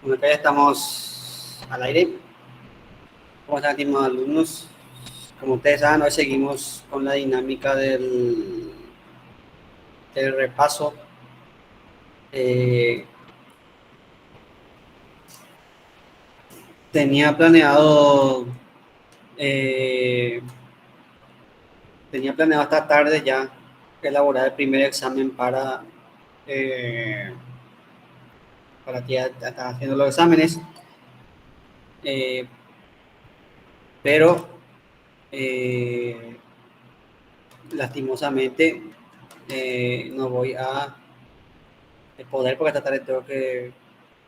Bueno, acá ya estamos al aire. ¿Cómo están, estimados alumnos? Como ustedes saben, hoy seguimos con la dinámica del repaso. Eh, tenía planeado eh, esta tarde ya elaborar el primer examen para que ya están haciendo los exámenes, eh, pero eh, lastimosamente no voy a poder porque esta tarde tengo que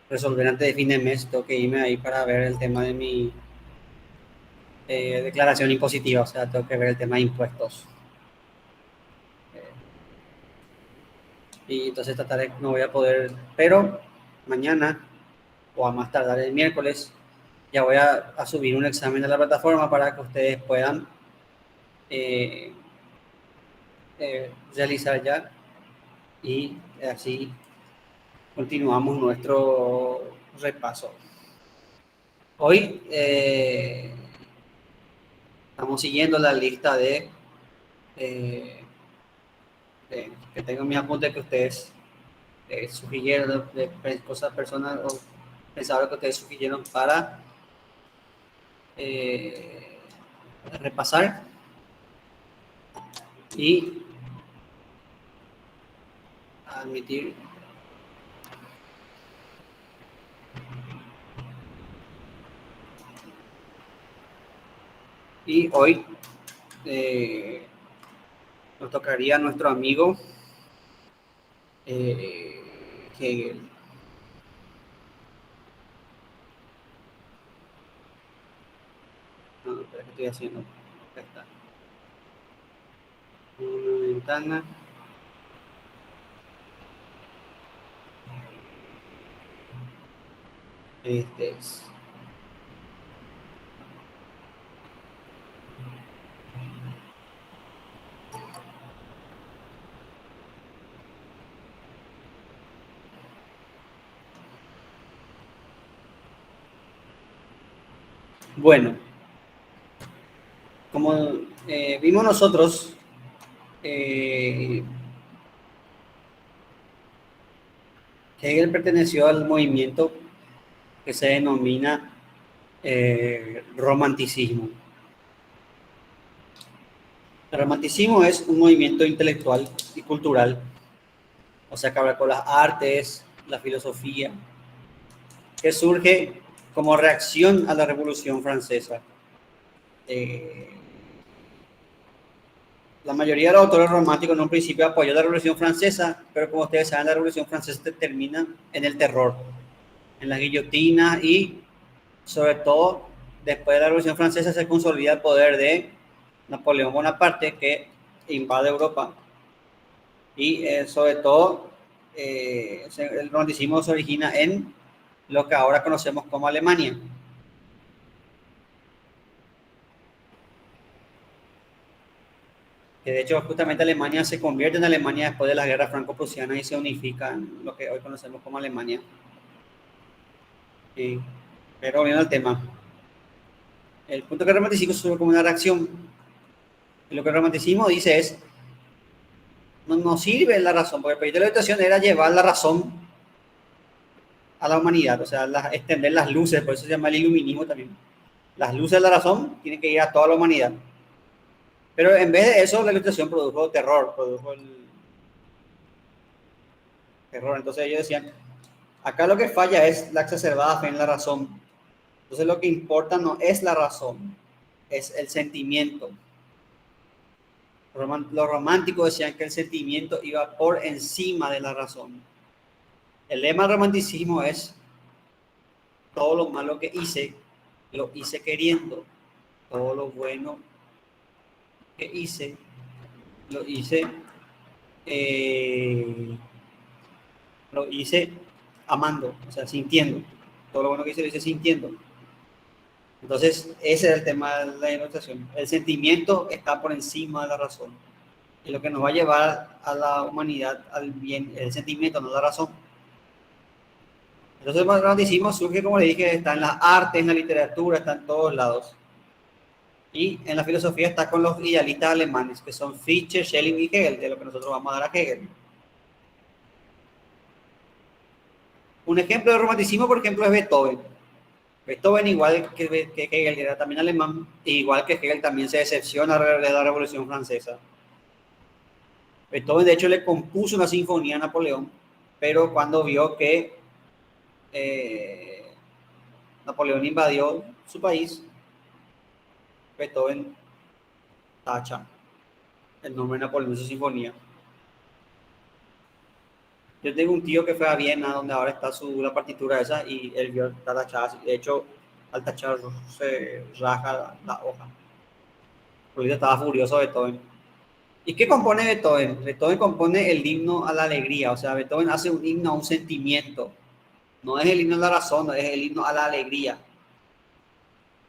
resolver antes de fin de mes, tengo que irme ahí para ver el tema de mi declaración impositiva, o sea, tengo que ver el tema de impuestos. Y entonces esta tarde no voy a poder, pero mañana o a más tardar el miércoles ya voy a subir un examen a la plataforma para que ustedes puedan eh, realizar ya y así continuamos nuestro repaso. Hoy estamos siguiendo la lista eh, que tengo en mis apuntes que ustedes sugirieron, de cosas, personas o pensadores que ustedes sugirieron para eh, repasar y admitir. Y hoy nos tocaría a nuestro amigo Hegel. No, espera, ¿qué estoy haciendo? Acá está. Una ventana. Este es. Bueno, como vimos nosotros, eh, Hegel perteneció al movimiento que se denomina romanticismo. El romanticismo es un movimiento intelectual y cultural, o sea, que habla con las artes, la filosofía, que surge como reacción a la Revolución Francesa. Eh, la mayoría de los autores románticos en un principio apoyó la Revolución Francesa, pero como ustedes saben, la Revolución Francesa termina en el terror, en la guillotina y, sobre todo, después de la Revolución Francesa se consolida el poder de Napoleón Bonaparte, que invade Europa. Y sobre todo, el romanticismo se origina en lo que ahora conocemos como Alemania. Que de hecho justamente Alemania se convierte en Alemania después de las guerras franco-prusianas y se unifica en lo que hoy conocemos como Alemania. Sí. Pero volviendo al tema, el punto que el romanticismo surge como una reacción. Y lo que el romanticismo dice es, no nos sirve la razón, porque el proyecto de la educación era llevar la razón a la humanidad, o sea, extender las luces, por eso se llama el iluminismo también. Las luces de la razón tienen que ir a toda la humanidad. Pero en vez de eso, la ilustración produjo terror, produjo el terror. Entonces ellos decían, acá lo que falla es la exacerbada fe en la razón. Entonces lo que importa no es la razón, es el sentimiento. Los románticos decían que el sentimiento iba por encima de la razón. El lema del romanticismo es, todo lo malo que hice, lo hice queriendo. Todo lo bueno que hice, lo hice, eh, lo hice amando, o sea, sintiendo. Todo lo bueno que hice, lo hice sintiendo. Entonces, ese es el tema de la ilustración. El sentimiento está por encima de la razón. y lo que nos va a llevar a la humanidad al bien, el sentimiento, no la razón. Entonces el romanticismo surge, como le dije, está en las artes, en la literatura, está en todos lados. Y en la filosofía está con los idealistas alemanes, que son Fichte, Schelling y Hegel, de lo que nosotros vamos a dar a Hegel. Un ejemplo de romanticismo, por ejemplo, es Beethoven. Beethoven, igual que Hegel, era también alemán, e igual que Hegel, también se decepciona de la Revolución Francesa. Beethoven, de hecho, le compuso una sinfonía a Napoleón, pero cuando vio que Napoleón invadió su país, Beethoven tacha el nombre de Napoleón en su sinfonía. Yo tengo un tío que fue a Viena, donde ahora está la partitura esa, y él vio está tachada. De hecho, al tachar se raja la hoja. Porque estaba furioso Beethoven. ¿Y qué compone Beethoven? Beethoven compone el himno a la alegría. O sea, Beethoven hace un himno a un sentimiento. No es el himno a la razón, no es el himno a la alegría.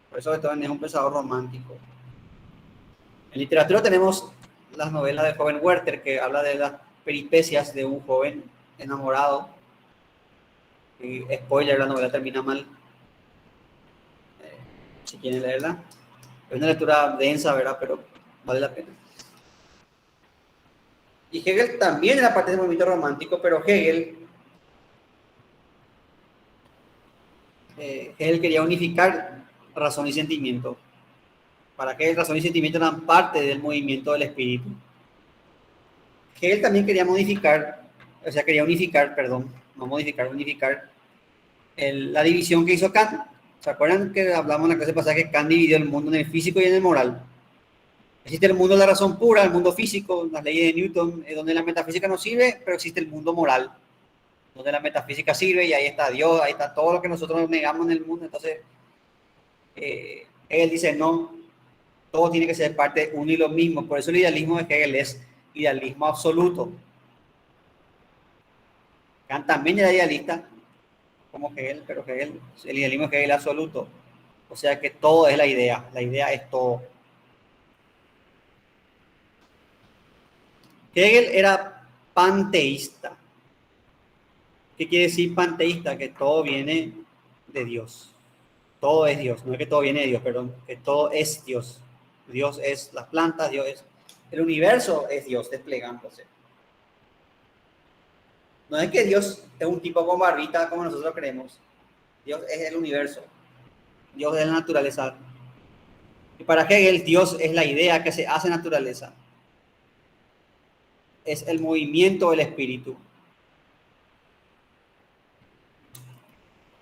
Por eso Beethoven es un pensador romántico. En literatura tenemos las novelas del joven Werther, que habla de las peripecias de un joven enamorado. Y spoiler, la novela termina mal. Si quieren leerla. Es una lectura densa, ¿verdad? Pero vale la pena. Y Hegel también era parte del movimiento romántico, pero Hegel quería unificar razón y sentimiento. Para que razón y sentimiento eran parte del movimiento del espíritu. Hegel también quería quería unificar, perdón, no modificar, unificar la división que hizo Kant. ¿Se acuerdan que hablamos en la clase pasada que Kant dividió el mundo en el físico y en el moral? Existe el mundo de la razón pura, el mundo físico, las leyes de Newton, donde la metafísica no sirve, pero existe el mundo moral, donde la metafísica sirve y ahí está Dios, ahí está todo lo que nosotros negamos en el mundo. Entonces, Hegel dice, no, todo tiene que ser parte de uno y lo mismo. Por eso el idealismo de Hegel es idealismo absoluto. Kant también era idealista, como Hegel, pero el idealismo de Hegel es absoluto. O sea que todo es la idea es todo. Hegel era panteísta. ¿Qué quiere decir panteísta? Que todo viene de Dios. Todo es Dios. No es que todo viene de Dios, perdón. Que todo es Dios. Dios es las plantas, Dios es... El universo es Dios desplegándose. No es que Dios es un tipo con barbita como nosotros creemos. Dios es el universo. Dios es la naturaleza. Y para Hegel, Dios es la idea que se hace naturaleza. Es el movimiento del espíritu.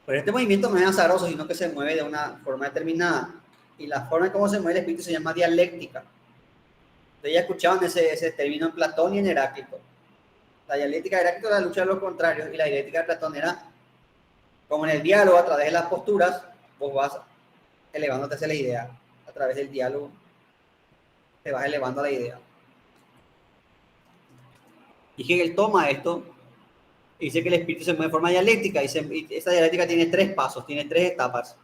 Pero este movimiento no es azaroso, sino que se mueve de una forma determinada. Y la forma en cómo se mueve el espíritu se llama dialéctica. Ustedes ya escuchaban ese término en Platón y en Heráclito. La dialéctica de Heráclito era la lucha de los contrarios y la dialéctica de Platón era como en el diálogo, a través de las posturas, vos vas elevándote hacia la idea. A través del diálogo te vas elevando a la idea. Y Hegel toma esto y dice que el espíritu se mueve de forma dialéctica. Y esa dialéctica tiene 3 pasos, tiene 3 etapas.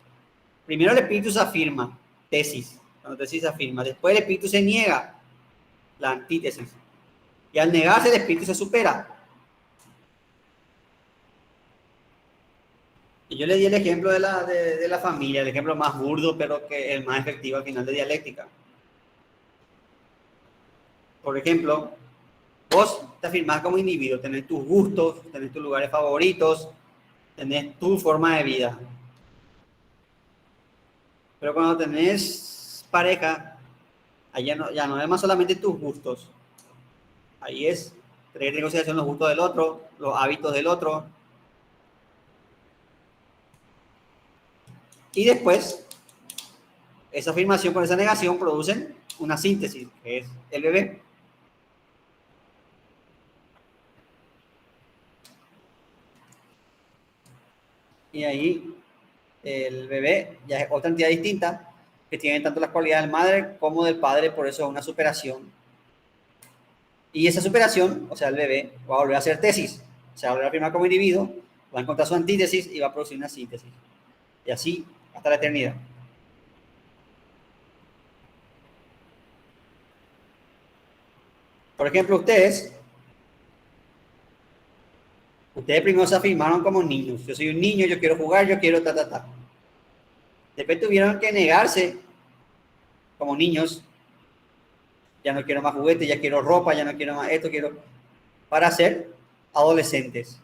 Primero el espíritu se afirma, tesis, cuando tesis se afirma. Después el espíritu se niega, la antítesis. Y al negarse el espíritu se supera. Y yo le di el ejemplo de la familia, el ejemplo más burdo, pero que el más efectivo al final de dialéctica. Por ejemplo, vos te afirmás como individuo, tenés tus gustos, tenés tus lugares favoritos, tenés tu forma de vida. Pero cuando tenés pareja, ahí ya no es más solamente tus gustos. Ahí es tener en consideración los gustos del otro, los hábitos del otro. Y después, esa afirmación con esa negación producen una síntesis, que es el bebé. Y ahí el bebé ya es otra entidad distinta que tiene tanto las cualidades del madre como del padre, por eso es una superación. Y esa superación, o sea, el bebé va a volver a hacer tesis, se va a volver a afirmar como individuo, va a encontrar su antítesis y va a producir una síntesis. Y así hasta la eternidad. Por ejemplo, ustedes primero se afirmaron como niños. Yo soy un niño, yo quiero jugar, yo quiero ta, ta, ta. Después tuvieron que negarse como niños. Ya no quiero más juguetes, ya quiero ropa, ya no quiero más esto, quiero... Para ser adolescentes.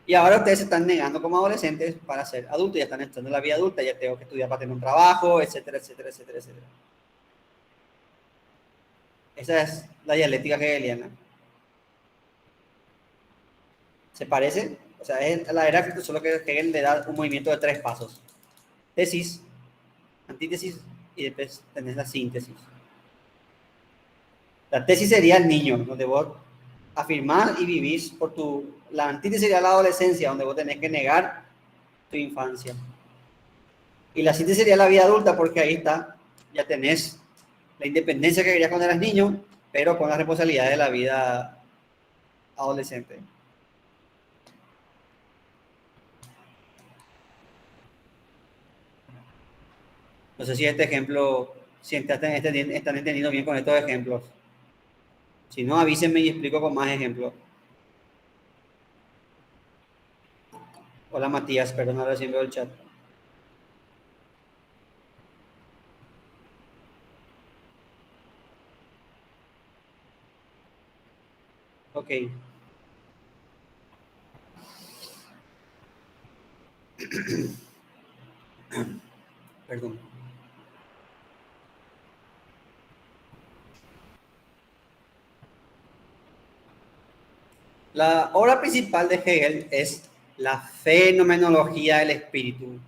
Y ahora ustedes se están negando como adolescentes para ser adultos, ya están entrando en la vida adulta, ya tengo que estudiar para tener un trabajo, etcétera, etcétera, etcétera, etcétera. Esa es la dialéctica hegeliana. ¿Se parece? O sea, es la era, solo que Hegel le da un movimiento de 3 pasos. Tesis, antítesis y después tenés la síntesis. La tesis sería el niño, donde vos afirmás y vivís por tu... La antítesis sería la adolescencia, donde vos tenés que negar tu infancia. Y la síntesis sería la vida adulta, porque ahí está, ya tenés la independencia que querías cuando eras niño, pero con la responsabilidad de la vida adolescente. No sé si este ejemplo, si están entendiendo bien con estos ejemplos. Si no, avísenme y explico con más ejemplos. Hola Matías, perdón, ahora sí veo el chat. Ok. Perdón. La obra principal de Hegel es la fenomenología del espíritu.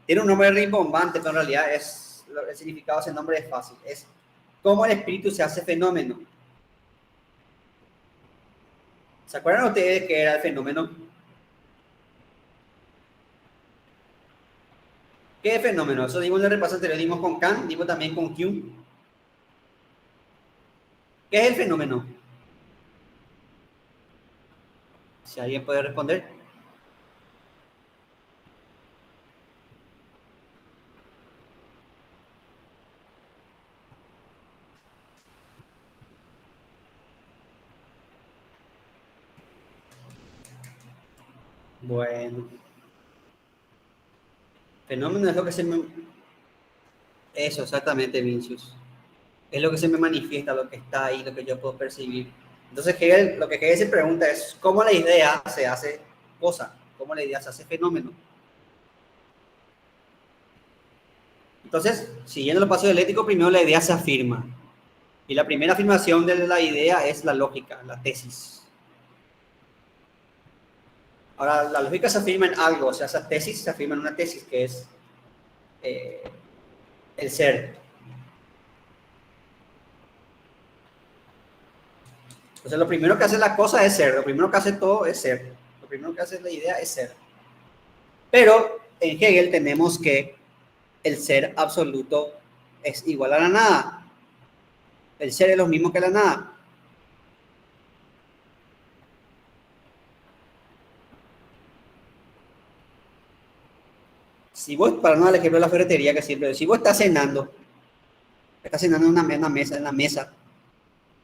Tiene un nombre rimbombante, pero en realidad es, el significado de ese nombre es fácil. Es cómo el espíritu se hace fenómeno. ¿Se acuerdan ustedes qué era el fenómeno? ¿Qué es fenómeno? Eso dimos en el repaso anterior, dimos con Kant, dimos también con Hume. ¿Qué es el fenómeno? Si alguien puede responder. Bueno, fenómeno es lo que se me... Eso, exactamente, Vincius. Es lo que se me manifiesta, lo que está ahí, lo que yo puedo percibir. Entonces, Hegel, lo que Hegel se pregunta es cómo la idea se hace cosa, cómo la idea se hace fenómeno. Entonces, siguiendo el paso dialéctico, primero la idea se afirma. Y la primera afirmación de la idea es la lógica, la tesis. Ahora, la lógica se afirma en algo, o sea, esa tesis se afirma en una tesis que es el ser. Entonces, lo primero que hace la cosa es ser, lo primero que hace todo es ser, lo primero que hace la idea es ser. Pero en Hegel tenemos que el ser absoluto es igual a la nada. El ser es lo mismo que la nada. Si vos, para no dar el ejemplo de la ferretería que siempre, si vos estás cenando en una mesa,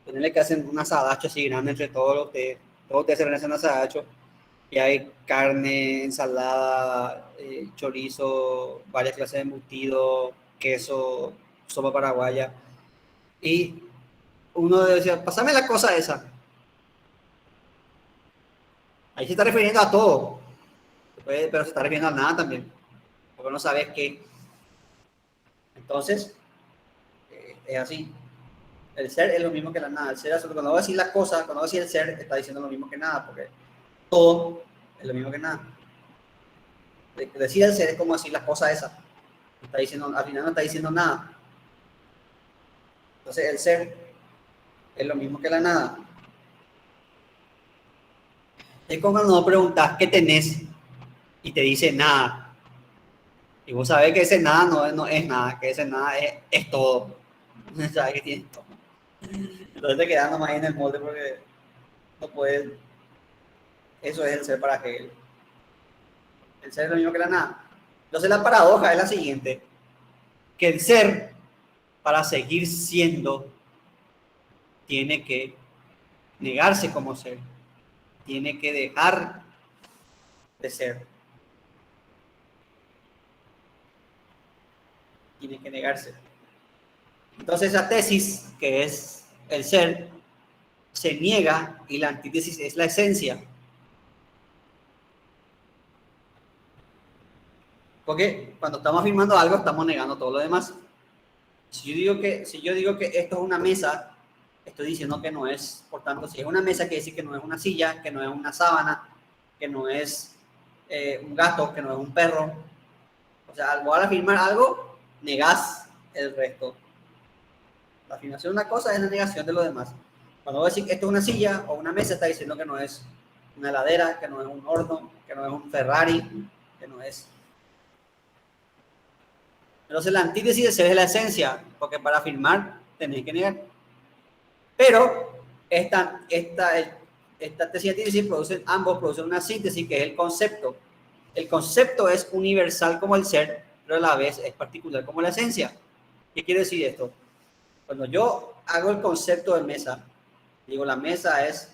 ponerle que hacen un asadacho así grande entre todos ustedes se realizan un asadacho, y hay carne, ensalada, chorizo, varias clases de embutido, queso, sopa paraguaya, y uno decía, pasame la cosa esa. Ahí se está refiriendo a todo, pero se está refiriendo a nada también, porque no sabes qué. Entonces, es así. El ser es lo mismo que la nada. El ser es, cuando vas a decir las cosas, cuando vas a decir el ser, está diciendo lo mismo que nada, porque todo es lo mismo que nada. Decir el ser es como decir las cosas esas. Está diciendo, al final no está diciendo nada. Entonces, el ser es lo mismo que la nada. Es como cuando preguntas qué tenés y te dice nada. Y vos sabés que ese nada no es nada, que ese nada es todo. Sabes que tienes todo. Entonces te quedas nomás ahí en el molde porque no puedes. Eso es el ser para Hegel. El ser es lo mismo que la nada. Entonces la paradoja es la siguiente, que el ser para seguir siendo, tiene que negarse como ser, tiene que dejar de ser, tiene que negarse. Entonces esa tesis, que es el ser, se niega y la antítesis es la esencia. Porque cuando estamos afirmando algo, estamos negando todo lo demás. Si yo digo que esto es una mesa, estoy diciendo que no es. Por tanto, si es una mesa, quiere decir que no es una silla, que no es una sábana, que no es un gato, que no es un perro. O sea, al afirmar algo, negás el resto. La afirmación de una cosa es la negación de lo demás. Cuando voy a decir que esto es una silla o una mesa, está diciendo que no es una heladera, que no es un horno, que no es un Ferrari, que no es. Entonces la antítesis de ser es la esencia, porque para afirmar tenéis que negar. Pero esta tesis y antítesis ambos producen una síntesis que es el concepto. El concepto es universal como el ser, pero a la vez es particular como la esencia. ¿Qué quiere decir esto? Cuando yo hago el concepto de mesa, digo la mesa es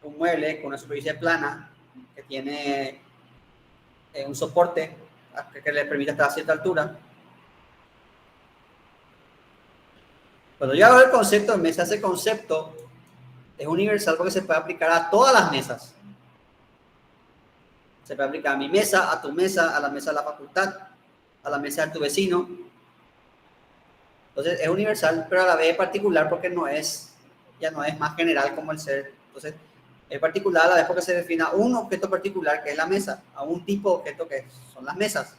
un mueble con una superficie plana que tiene un soporte que le permite estar a cierta altura. Cuando yo hago el concepto de mesa, ese concepto es universal porque se puede aplicar a todas las mesas. Se puede aplicar a mi mesa, a tu mesa, a la mesa de la facultad, a la mesa de tu vecino. Entonces es universal, pero a la vez es particular porque ya no es más general como el ser. Entonces es particular a la vez porque se define a un objeto particular que es la mesa, a un tipo de objeto que son las mesas.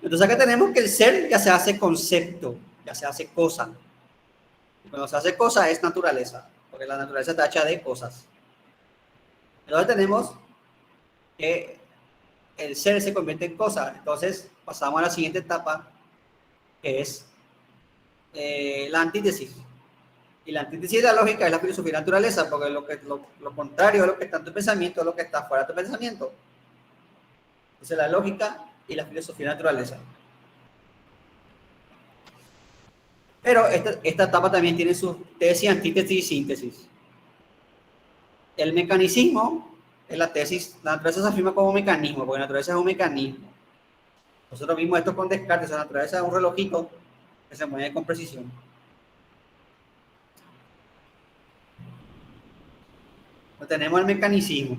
Entonces acá tenemos que el ser ya se hace concepto, ya se hace cosa. Y cuando se hace cosa es naturaleza, porque la naturaleza está hecha de cosas. Entonces tenemos que el ser se convierte en cosa. Entonces pasamos a la siguiente etapa, que es la antítesis. Y la antítesis de la lógica es la filosofía de la naturaleza, porque lo contrario a lo que está en tu pensamiento es lo que está fuera de tu pensamiento. Entonces la lógica y la filosofía de la naturaleza. Pero esta etapa también tiene sus tesis, antítesis y síntesis. El mecanicismo es la tesis, la naturaleza se afirma como mecanismo, porque la naturaleza es un mecanismo. Nosotros vimos esto con Descartes, la naturaleza es un relojito que se mueve con precisión. Entonces, tenemos el mecanicismo.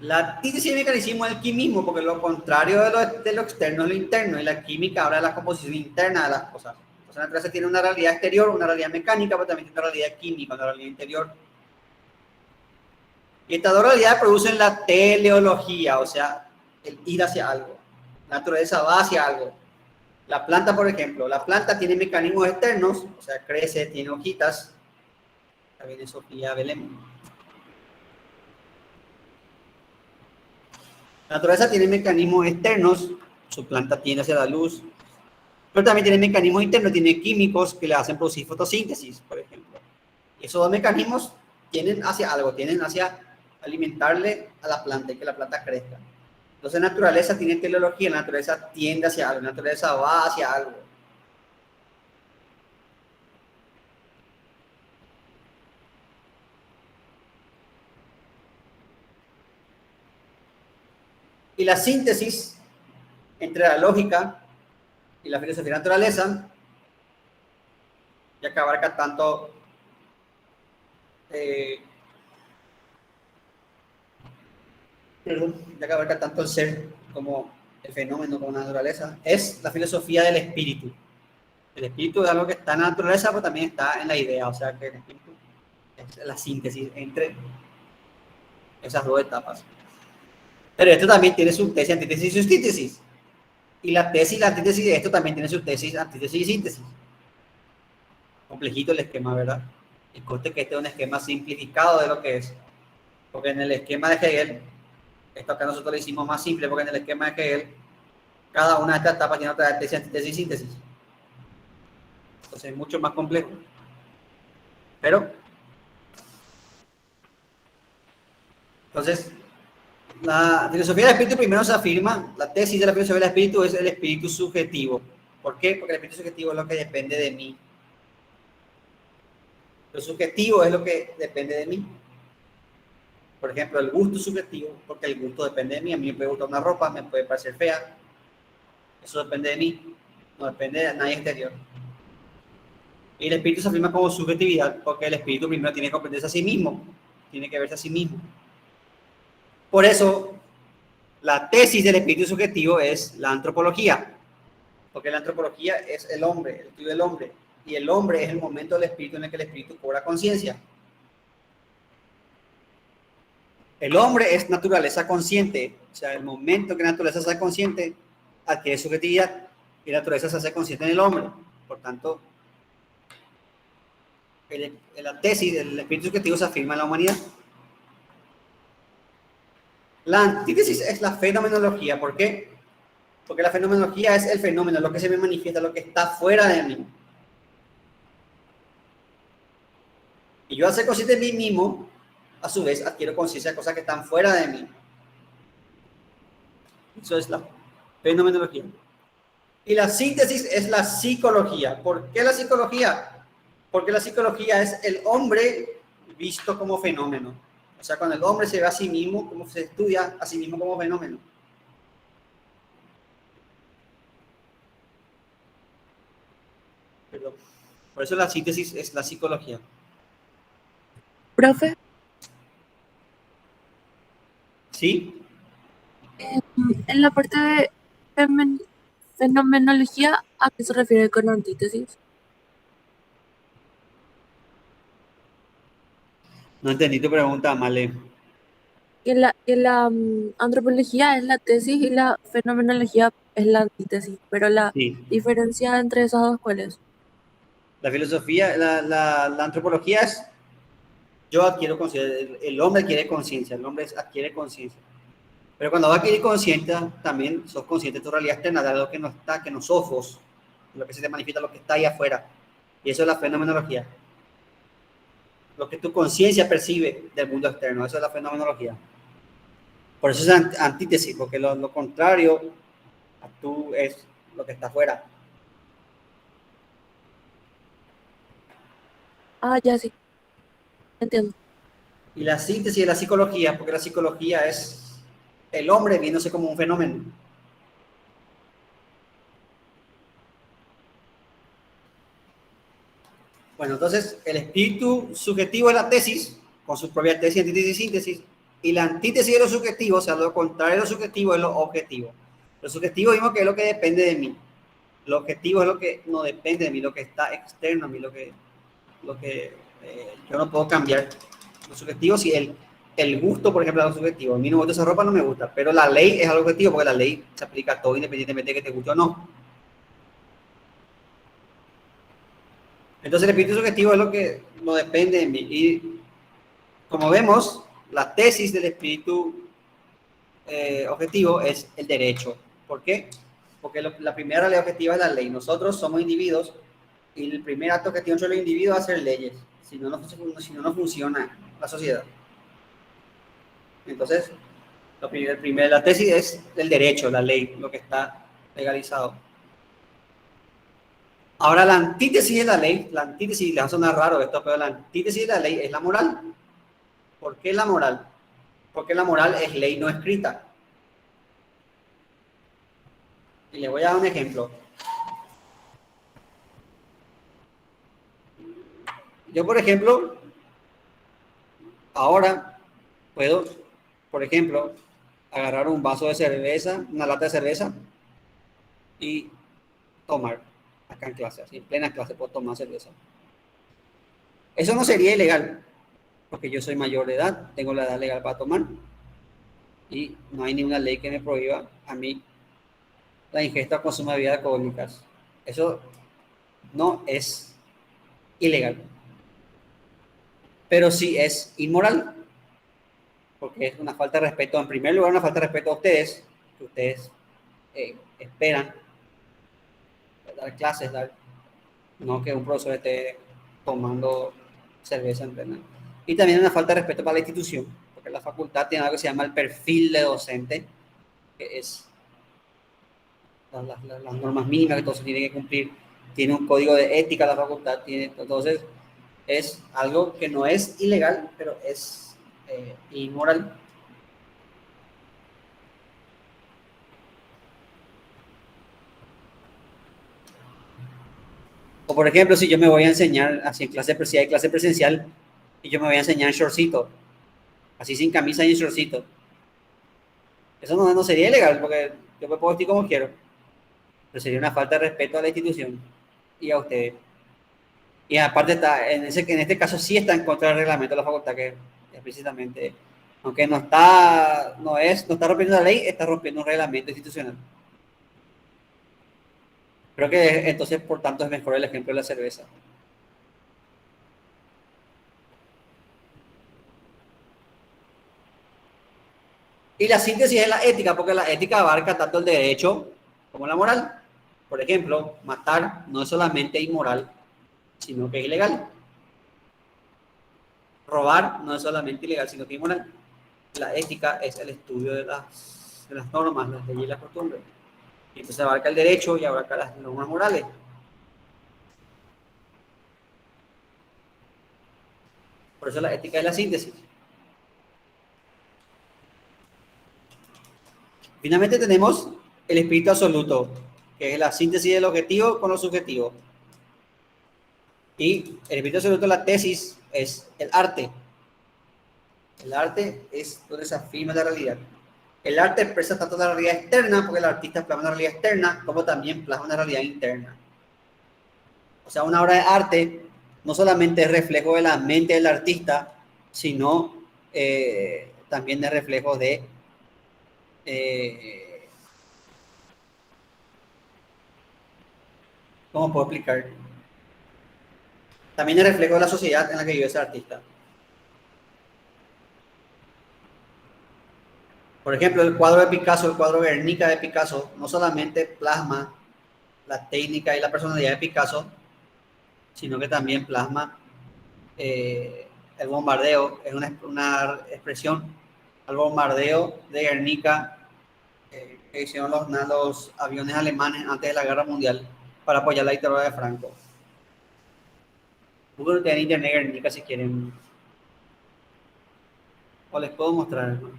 La antítesis del mecanismo es el quimismo, porque lo contrario de lo externo es lo interno, y la química habla de la composición interna de las cosas. Entonces, la naturaleza tiene una realidad exterior, una realidad mecánica, pero también tiene una realidad química, una realidad interior. Y estas dos realidades producen la teleología, o sea, el ir hacia algo. La naturaleza va hacia algo. La planta, por ejemplo, la planta tiene mecanismos externos, o sea, crece, tiene hojitas. Acá viene Sofía Belén. La naturaleza tiene mecanismos externos, su planta tiende hacia la luz, pero también tiene mecanismos internos, tiene químicos que le hacen producir fotosíntesis, por ejemplo. Y esos dos mecanismos tienden hacia algo, tienden hacia alimentarle a la planta y que la planta crezca. Entonces, la naturaleza tiene teleología, la naturaleza tiende hacia algo, la naturaleza va hacia algo. Y la síntesis entre la lógica y la filosofía de la naturaleza, ya que abarca tanto ya que abarca tanto el ser como el fenómeno, como la naturaleza, es la filosofía del espíritu. El espíritu es algo que está en la naturaleza, pero también está en la idea, o sea que el espíritu es la síntesis entre esas dos etapas. Pero esto también tiene su tesis, antítesis y su síntesis. Y la tesis y la antítesis de esto también tiene su tesis, antítesis y síntesis. Complejito el esquema, ¿verdad? Y conste que este es un esquema simplificado de lo que es. Porque en el esquema de Hegel, esto acá nosotros lo hicimos más simple, porque en el esquema de Hegel, cada una de estas etapas tiene otra tesis, antítesis y síntesis. Entonces es mucho más complejo. Pero, entonces, La filosofía del espíritu primero se afirma, la tesis de la filosofía del espíritu es el espíritu subjetivo. ¿Por qué? Porque el espíritu subjetivo es lo que depende de mí. Lo subjetivo es lo que depende de mí. Por ejemplo, el gusto subjetivo, porque el gusto depende de mí. A mí me puede gustar una ropa, me puede parecer fea. Eso depende de mí, no depende de nadie exterior. Y el espíritu se afirma como subjetividad porque el espíritu primero tiene que comprenderse a sí mismo, tiene que verse a sí mismo. Por eso, la tesis del espíritu subjetivo es la antropología, porque la antropología es el hombre, el estudio del hombre, y el hombre es el momento del espíritu en el que el espíritu cobra conciencia. El hombre es naturaleza consciente, o sea, el momento que la naturaleza se hace consciente, adquiere subjetividad, y la naturaleza se hace consciente en el hombre. Por tanto, la tesis del espíritu subjetivo se afirma en la humanidad. La antítesis es la fenomenología. ¿Por qué? Porque la fenomenología es el fenómeno, lo que se me manifiesta, lo que está fuera de mí. Y yo al ser consciente de mí mismo, a su vez adquiero conciencia de cosas que están fuera de mí. Eso es la fenomenología. Y la síntesis es la psicología. ¿Por qué la psicología? Porque la psicología es el hombre visto como fenómeno. O sea, cuando el hombre se ve a sí mismo, como se estudia a sí mismo como fenómeno. Perdón. Por eso la síntesis es la psicología. Profe, ¿Sí? en la parte de fenomenología, ¿a qué se refiere con antítesis? No entendí tu pregunta, Male. Que la antropología es la tesis y la fenomenología es la antítesis, pero la Sí. diferencia entre esas dos, ¿cuál es? La filosofía, la antropología es, yo adquiero conciencia, el hombre adquiere conciencia, el hombre adquiere conciencia. Pero cuando va a adquirir conciencia, también sos consciente de tu realidad externa, de algo que no está, que no sos vos, lo que se te manifiesta, lo que está ahí afuera. Y eso es la fenomenología. Lo que tu conciencia percibe del mundo externo, eso es la fenomenología. Por eso es antítesis, porque lo contrario a tú es lo que está afuera. Ah, ya sí, entiendo. Y la síntesis de la psicología, porque la psicología es el hombre viéndose como un fenómeno. Bueno, entonces el espíritu subjetivo es la tesis, con sus propias tesis, antítesis y síntesis, y la antítesis de lo subjetivo, o sea, lo contrario de lo subjetivo es lo objetivo. Lo subjetivo vimos que es lo que depende de mí. Lo objetivo es lo que no depende de mí, lo que está externo a mí, lo que yo no puedo cambiar. Lo subjetivo, si el gusto, por ejemplo, es algo subjetivo. A mí no me gusta esa ropa, no me gusta, pero la ley es algo objetivo porque la ley se aplica a todo independientemente de que te guste o no. Entonces el espíritu subjetivo es lo que no depende de mí. Y como vemos, la tesis del espíritu objetivo es el derecho. ¿Por qué? Porque la primera ley objetiva es la ley. Nosotros somos individuos y el primer acto objetivo entre los individuos es hacer leyes. Si no funciona la sociedad. Entonces, la tesis es el derecho, la ley, lo que está legalizado. Ahora, la antítesis de la ley, la antítesis, les va a sonar raro esto, pero la antítesis de la ley es la moral. ¿Por qué la moral? Porque la moral es ley no escrita. Y le voy a dar un ejemplo. Yo, por ejemplo, ahora puedo, por ejemplo, agarrar un vaso de cerveza, una lata de cerveza y tomar acá en clase, así en plena clase puedo tomar cerveza. Eso no sería ilegal, porque yo soy mayor de edad, tengo la edad legal para tomar y no hay ninguna ley que me prohíba a mí la ingesta o consumo de bebidas alcohólicas. Eso no es ilegal, pero sí es inmoral, porque es una falta de respeto, en primer lugar, una falta de respeto a ustedes, que ustedes esperan dar clases, no que un profesor esté tomando cerveza en plena. Y también una falta de respeto para la institución, porque porque la facultad tiene algo que se llama el perfil de docente, que es las normas mínimas que todos se tienen que cumplir, tiene un código de ética la facultad, entonces es algo que no es ilegal, pero es inmoral. O por ejemplo, si yo me voy a enseñar así en clase, si hay clase presencial y yo me voy a enseñar en shortcito, así sin camisa y en shortcito, eso no sería ilegal porque yo me puedo vestir como quiero, pero sería una falta de respeto a la institución y a ustedes. Y aparte está, en este caso sí está en contra del reglamento de la facultad, que explícitamente, aunque no está rompiendo la ley, está rompiendo un reglamento institucional. Creo que entonces, por tanto, es mejor el ejemplo de la cerveza. Y la síntesis es la ética, porque la ética abarca tanto el derecho como la moral. Por ejemplo, matar no es solamente inmoral, sino que es ilegal. Robar no es solamente ilegal, sino que es inmoral. La ética es el estudio de las normas, las leyes y las costumbres. Y entonces abarca el derecho y abarca las normas morales. Por eso la ética es la síntesis. Finalmente tenemos el espíritu absoluto, que es la síntesis del objetivo con lo subjetivo. Y el espíritu absoluto de la tesis es el arte. El arte es donde se afirma la realidad. El arte expresa tanto la realidad externa, porque el artista plasma una realidad externa, como también plasma una realidad interna. O sea, una obra de arte no solamente es reflejo de la mente del artista, sino también es reflejo de ¿cómo puedo explicar? También es reflejo de la sociedad en la que vive ese artista. Por ejemplo, el cuadro de Picasso, el cuadro Guernica de Picasso, no solamente plasma la técnica y la personalidad de Picasso, sino que también plasma el bombardeo, es una expresión al bombardeo de Guernica que hicieron los aviones alemanes antes de la Guerra Mundial para apoyar la dictadura de Franco. Google tiene internet Guernica si quieren. O les puedo mostrar, ¿no?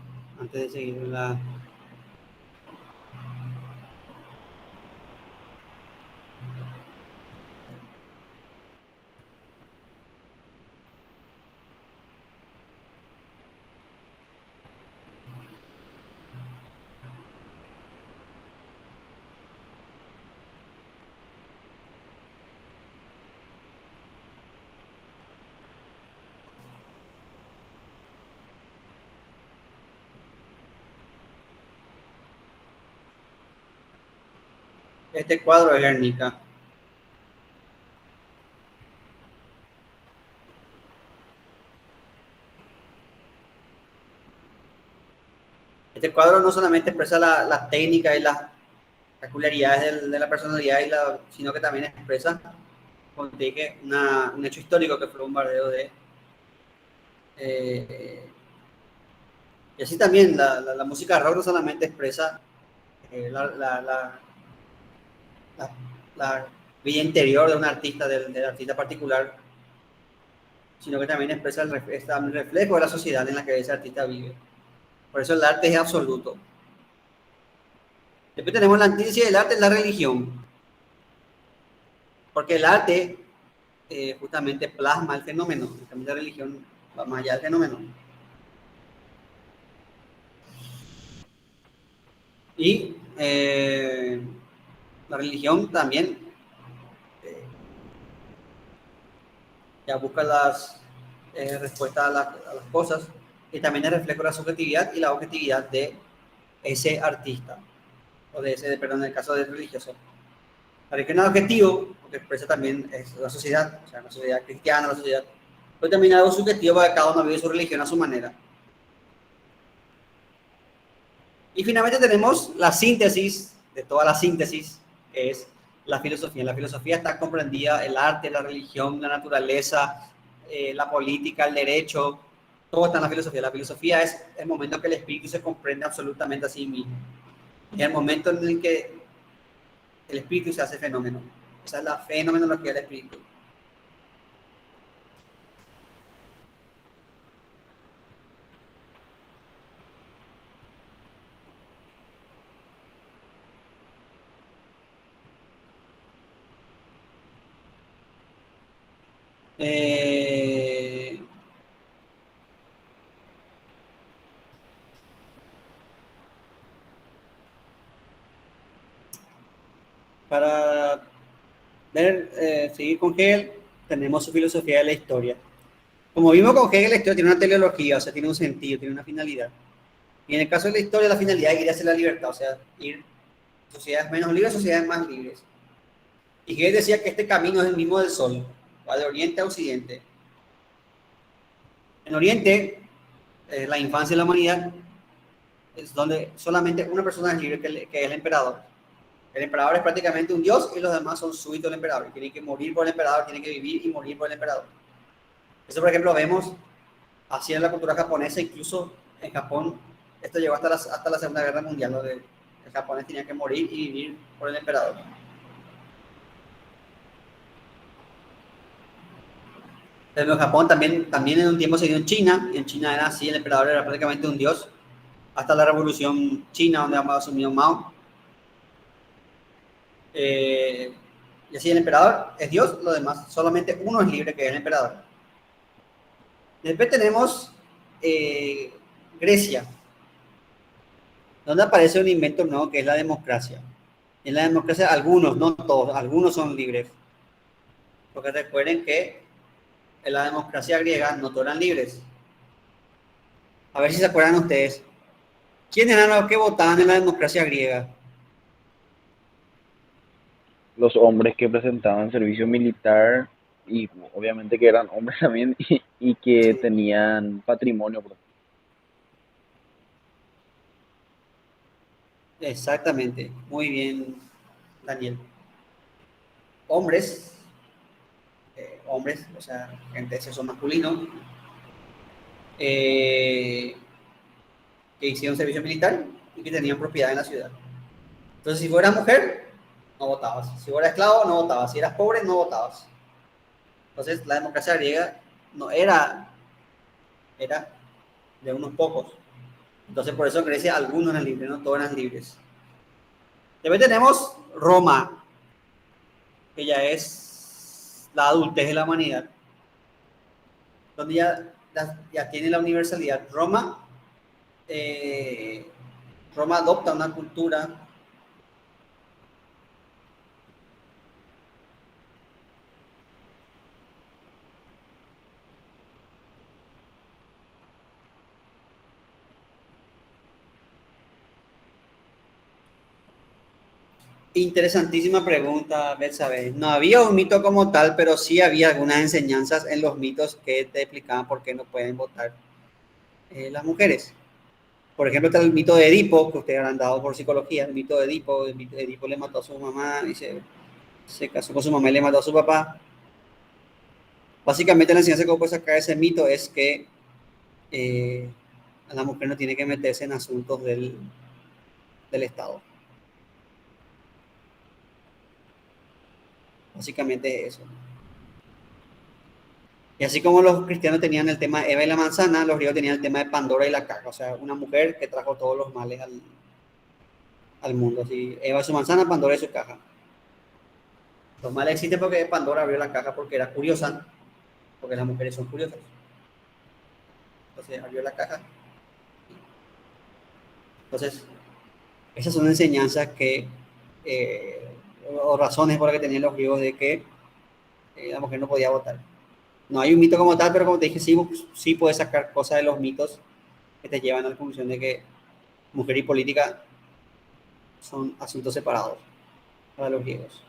Antes de seguir la... Este cuadro es Guernica. Este cuadro no solamente expresa la técnica y las peculiaridades de la personalidad, sino que también expresa, como te dije, un hecho histórico que fue un bombardeo de... y así también la música rock no solamente expresa la vida interior de un artista, del artista particular, sino que también expresa el reflejo de la sociedad en la que ese artista vive. Por eso el arte es absoluto. Después tenemos la antítesis del arte, la religión. Porque el arte justamente plasma el fenómeno. En cambio, la religión va más allá del fenómeno. Y la religión también ya busca las respuestas a las cosas, y también el reflejo de la subjetividad y la objetividad de ese artista, o de ese, perdón, en el caso del religioso. La religión es objetivo, porque expresa también es la sociedad, o sea, la sociedad cristiana, la sociedad, pero también algo subjetivo para que cada uno vive su religión a su manera. Y finalmente tenemos la síntesis de toda la síntesis, que es la filosofía. En la filosofía está comprendida el arte, la religión, la naturaleza, la política, el derecho, Todo está en la filosofía. La filosofía es el momento en que el espíritu se comprende absolutamente a sí mismo. Es el momento en el que el espíritu se hace fenómeno. Esa es la fenomenología del espíritu. Eh, para seguir con Hegel, tenemos su filosofía de la historia. Como vimos con Hegel, la historia tiene una teleología, o sea, tiene un sentido, tiene una finalidad. Y en el caso de la historia, la finalidad es ir hacia la libertad, o sea, ir a sociedades menos libres, sociedades más libres. Y Hegel decía que este camino es el mismo del Sol, va de oriente a occidente. En Oriente, la infancia de la humanidad es donde solamente una persona es libre, que es el emperador. El emperador es prácticamente un dios y los demás son súbditos del emperador. Y tienen que morir por el emperador, tienen que vivir y morir por el emperador. Eso, por ejemplo, vemos así en la cultura japonesa, incluso en Japón. Esto llegó hasta la Segunda Guerra Mundial, donde el japonés tenía que morir y vivir por el emperador. En Japón también en un tiempo se dio en China, y en China era así, el emperador era prácticamente un dios, hasta la revolución china, donde asumió Mao. Y así el emperador es Dios, lo demás, solamente uno es libre, que es el emperador. Después tenemos Grecia, donde aparece un invento nuevo que es la democracia. En la democracia algunos, no todos, algunos son libres. Porque recuerden que en la democracia griega no todos eran libres. A ver si se acuerdan ustedes. ¿Quiénes eran los que votaban en la democracia griega? Los hombres que presentaban servicio militar y obviamente que eran hombres también y que Sí, tenían patrimonio. exactamente. Muy bien, Daniel. Hombres, hombres, o sea, gente de sexo masculino, eh, que hicieron servicio militar y que tenían propiedad en la ciudad. Entonces, si fueras mujer, no votabas. Si fueras esclavo, no votabas. Si eras pobre, no votabas. Entonces, la democracia griega no era de unos pocos. Entonces, por eso en Grecia algunos eran libres, no todos eran libres. Después tenemos Roma, que ya es la adultez de la humanidad, donde ya tiene la universalidad. Roma adopta una cultura interesantísima pregunta, Betsabe. No había un mito como tal, pero sí había algunas enseñanzas en los mitos que te explicaban por qué no pueden votar las mujeres. Por ejemplo, está el mito de Edipo, que ustedes han dado por psicología, el mito de Edipo. El mito de Edipo le mató a su mamá y se casó con su mamá y le mató a su papá. Básicamente la enseñanza que puede sacar de ese mito es que la mujer no tiene que meterse en asuntos del Estado. Básicamente eso. Y así como los cristianos tenían el tema de Eva y la manzana, los griegos tenían el tema de Pandora y la caja. O sea, una mujer que trajo todos los males al mundo. Así, Eva y su manzana, Pandora y su caja. Los males existen porque Pandora abrió la caja porque era curiosa, porque las mujeres son curiosas. Entonces abrió la caja. Entonces, esas son enseñanzas o razones por las que tenían los griegos de que la mujer no podía votar. No hay un mito como tal, pero como te dije, sí puedes sacar cosas de los mitos que te llevan a la conclusión de que mujer y política son asuntos separados para los griegos.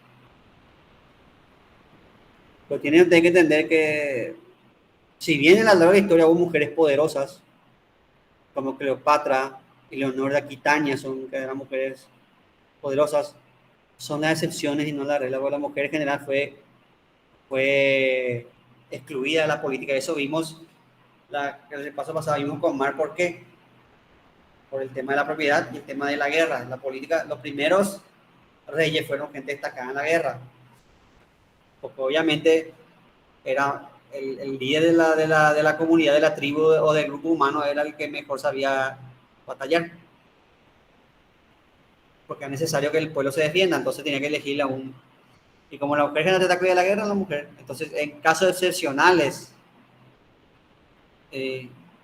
Pero tienen que entender que, si bien en la larga historia hubo mujeres poderosas, como Cleopatra y Leonor de Aquitania, que eran mujeres poderosas, son las excepciones y no la regla, porque la mujer en general fue excluida de la política. Eso vimos el paso pasado vimos con Mar, ¿por qué? Por el tema de la propiedad y el tema de la guerra, la política. Los primeros reyes fueron gente destacada en la guerra, porque obviamente era el líder de la comunidad, de la tribu o del grupo humano, era el que mejor sabía batallar, porque es necesario que el pueblo se defienda, entonces tenía que elegir a un... Y como la mujer generalmente está de la guerra, la mujer, entonces en casos excepcionales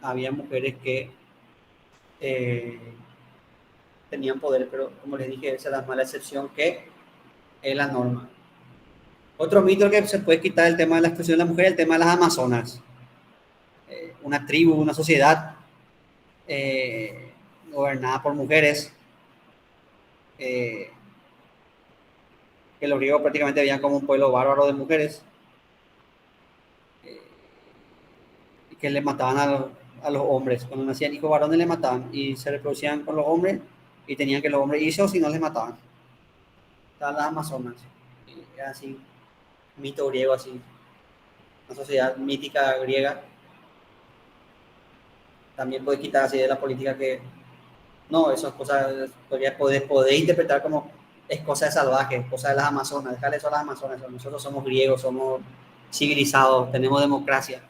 había mujeres que tenían poder, pero como les dije, esa es la mala excepción que es la norma. Otro mito que se puede quitar el tema de la exclusión de la mujer es el tema de las amazonas. Una tribu, una sociedad gobernada por mujeres, que los griegos prácticamente veían como un pueblo bárbaro de mujeres, y que le mataban a los hombres. Cuando nacían hijos varones le mataban y se reproducían con los hombres y tenían que los hombres irse o si no les mataban. Estaban las amazonas. Era así, mito griego así, una sociedad mítica griega. También puede quitar así de la política que no, esas cosas poder interpretar como es cosa de salvajes, cosa de las amazonas, dejarle eso a las amazonas. Nosotros somos griegos, somos civilizados, tenemos democracia.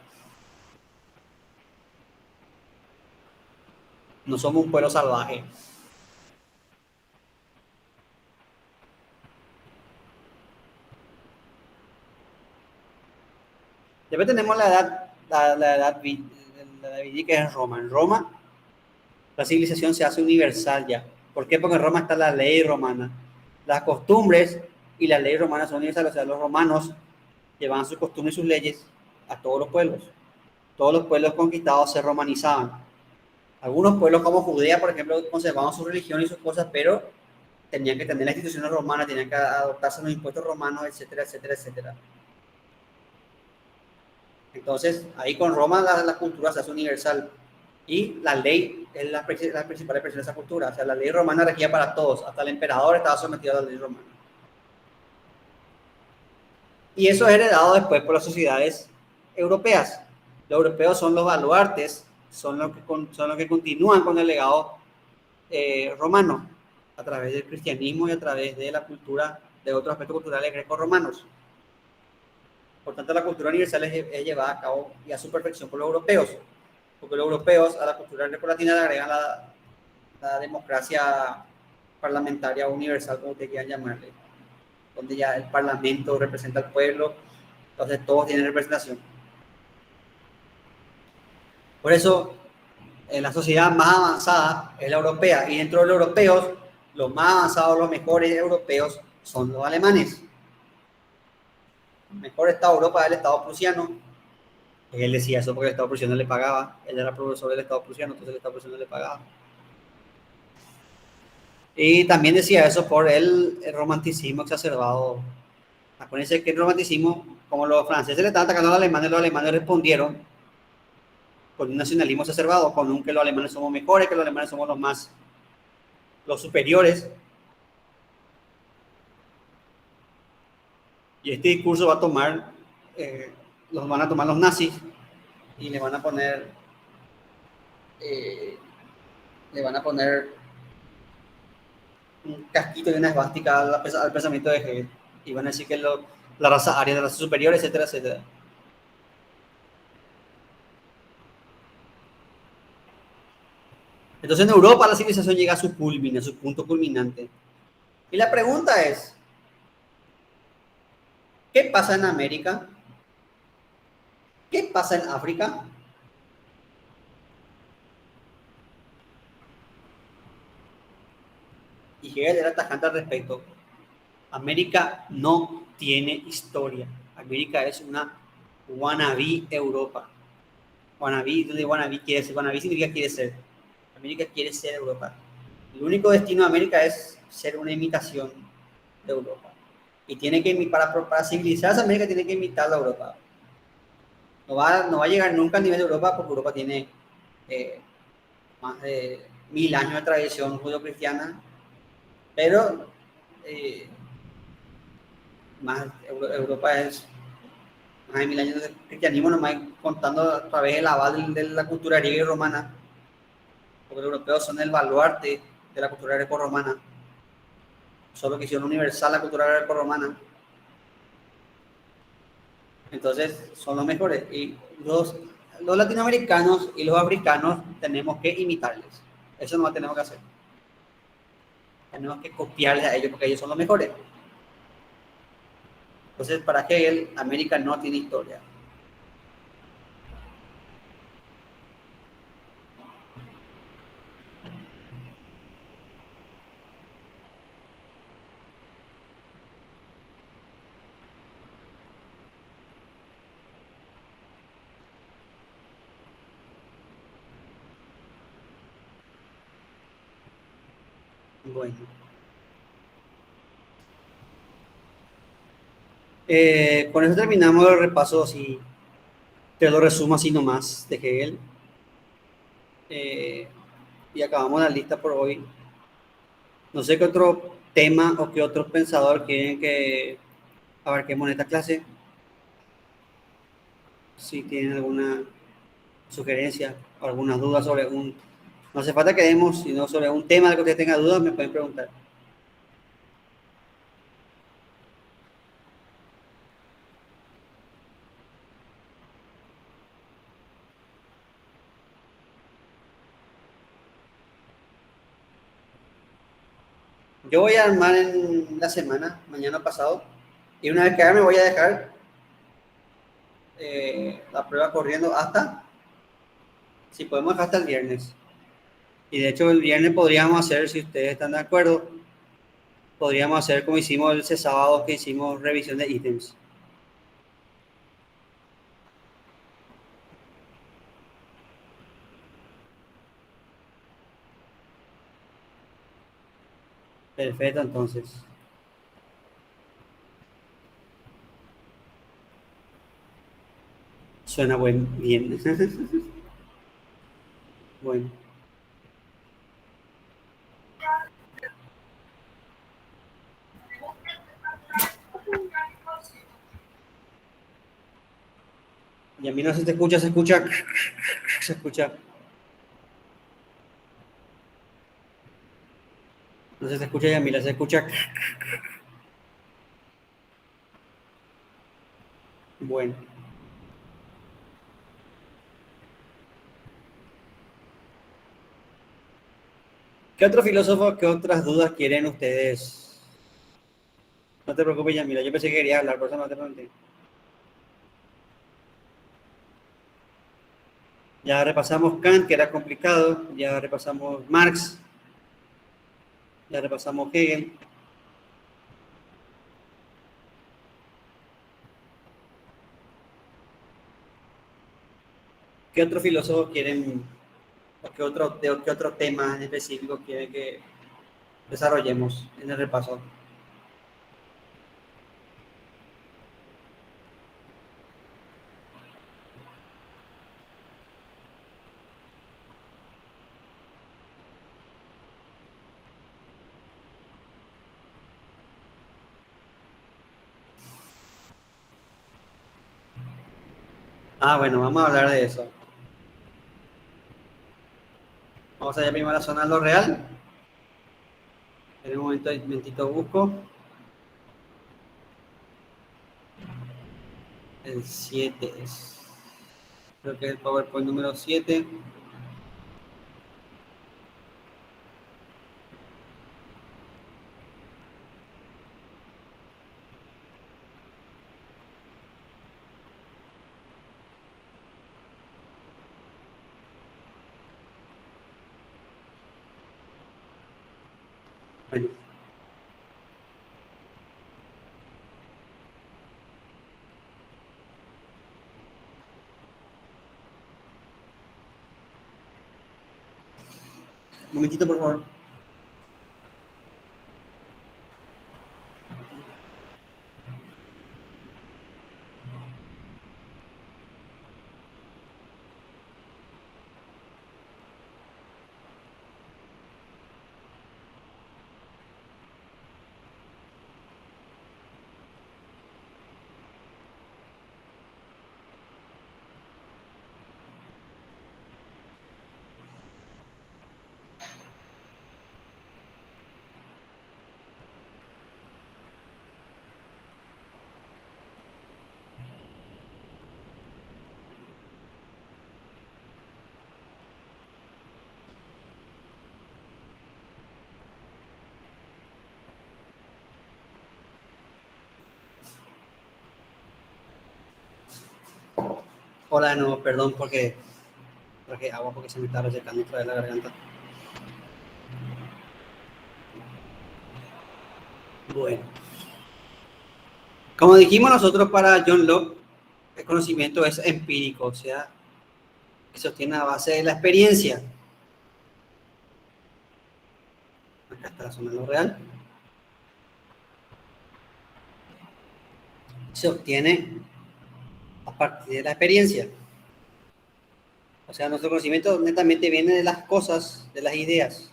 No somos un pueblo salvaje. Después tenemos la edad que es en Roma. En Roma, la civilización se hace universal ya. ¿Por qué? Porque en Roma está la ley romana. Las costumbres y las leyes romanas son universales. O sea, los romanos llevaban sus costumbres y sus leyes a todos los pueblos. Todos los pueblos conquistados se romanizaban. Algunos pueblos como Judea, por ejemplo, conservaban su religión y sus cosas, pero tenían que tener las instituciones romanas, tenían que adoptarse los impuestos romanos, etcétera, etcétera, etcétera. Entonces, ahí con Roma la cultura se hace universal y la ley es la principal expresión de esa cultura. O sea, la ley romana regía para todos, hasta el emperador estaba sometido a la ley romana. Y eso es heredado después por las sociedades europeas. Los europeos son los baluartes, son los que continúan con el legado romano a través del cristianismo y a través de la cultura, de otros aspectos culturales greco-romanos. Por tanto, la cultura universal es llevada a cabo y a su perfección por los europeos, porque los europeos a la cultura greco-latina le agregan la democracia parlamentaria universal, como ustedes quieran llamarle, donde ya el parlamento representa al pueblo, entonces todos tienen representación. Por eso, la sociedad más avanzada es la europea, y dentro de los europeos, los más avanzados, los mejores europeos son los alemanes. El mejor estado de Europa es el estado prusiano. Él decía eso porque el estado prusiano le pagaba. Él era profesor del estado prusiano, entonces el estado prusiano le pagaba. Y también decía eso por el romanticismo exacerbado. Acuérdense que el romanticismo, como los franceses le estaban atacando a los alemanes respondieron con un nacionalismo exacerbado, con un que los alemanes somos mejores, que los alemanes somos los superiores. Y este discurso va a tomar, los van a tomar los nazis y le van a poner un casquito y una esvástica al pensamiento de Hegel. Y van a decir que la raza aria es la raza superior, etcétera, etcétera. Entonces en Europa la civilización llega a su culmine, a su punto culminante. Y la pregunta es, ¿qué pasa en América? ¿Qué pasa en África? Y Hegel era tajante al respecto. América no tiene historia. América es una wannabe Europa. Wannabe, donde wannabe quiere ser. Wannabe significa quiere ser. América quiere ser Europa. El único destino de América es ser una imitación de Europa. Y tiene que, para civilizarse América, tiene que imitar a Europa. No va a llegar nunca al nivel de Europa porque Europa tiene más de 1000 años de tradición judío-cristiana, pero más Europa es más de 1000 años de cristianismo, nomás contando a través del aval de la cultura griega y romana, porque los europeos son el baluarte de la cultura greco-romana, solo que hicieron universal la cultura greco-romana. Entonces son los mejores. Y los latinoamericanos y los africanos tenemos que imitarles. Eso no tenemos que hacer. Tenemos que copiarles a ellos porque ellos son los mejores. Entonces, para Hegel, América no tiene historia. Bueno. Con eso terminamos el repaso, así, te lo resumo así nomás, de Hegel. Y acabamos la lista por hoy. No sé qué otro tema o qué otro pensador quieren que abarquemos en esta clase. Si tienen alguna sugerencia o algunas dudas sobre un... No hace falta que demos, sino sobre un tema de que ustedes tengan dudas, me pueden preguntar. Yo voy a armar en la semana, mañana pasado, y una vez que haga me voy a dejar la prueba corriendo hasta, si podemos dejar hasta el viernes. Y de hecho el viernes podríamos hacer, si ustedes están de acuerdo, podríamos hacer como hicimos ese sábado que hicimos revisión de ítems. Perfecto, entonces. Suena bien. Bueno. Y a mí no se te escucha, se escucha. Se escucha. No se te escucha, Yamila, se escucha. Bueno. ¿Qué otro filósofo, qué otras dudas quieren ustedes? No te preocupes, Yamila, yo pensé que quería hablar, por eso no te pregunté. Ya repasamos Kant, que era complicado, ya repasamos Marx, ya repasamos Hegel. ¿Qué otro filósofo quieren, o qué otro tema en específico quieren que desarrollemos en el repaso? Ah, bueno, vamos a hablar de eso. Vamos allá primero a la zona de lo real. En un momentito busco. El 7 es. Creo que es el PowerPoint número 7. Bueno. Un momentito, por favor. Hola, no, perdón porque traje agua porque se me está resecando otra vez la garganta. Bueno, como dijimos nosotros para John Locke, el conocimiento es empírico, o sea, que sostiene a base de la experiencia. Acá está la zona de lo real. Se obtiene a partir de la experiencia. O sea, nuestro conocimiento netamente viene de las cosas, de las ideas.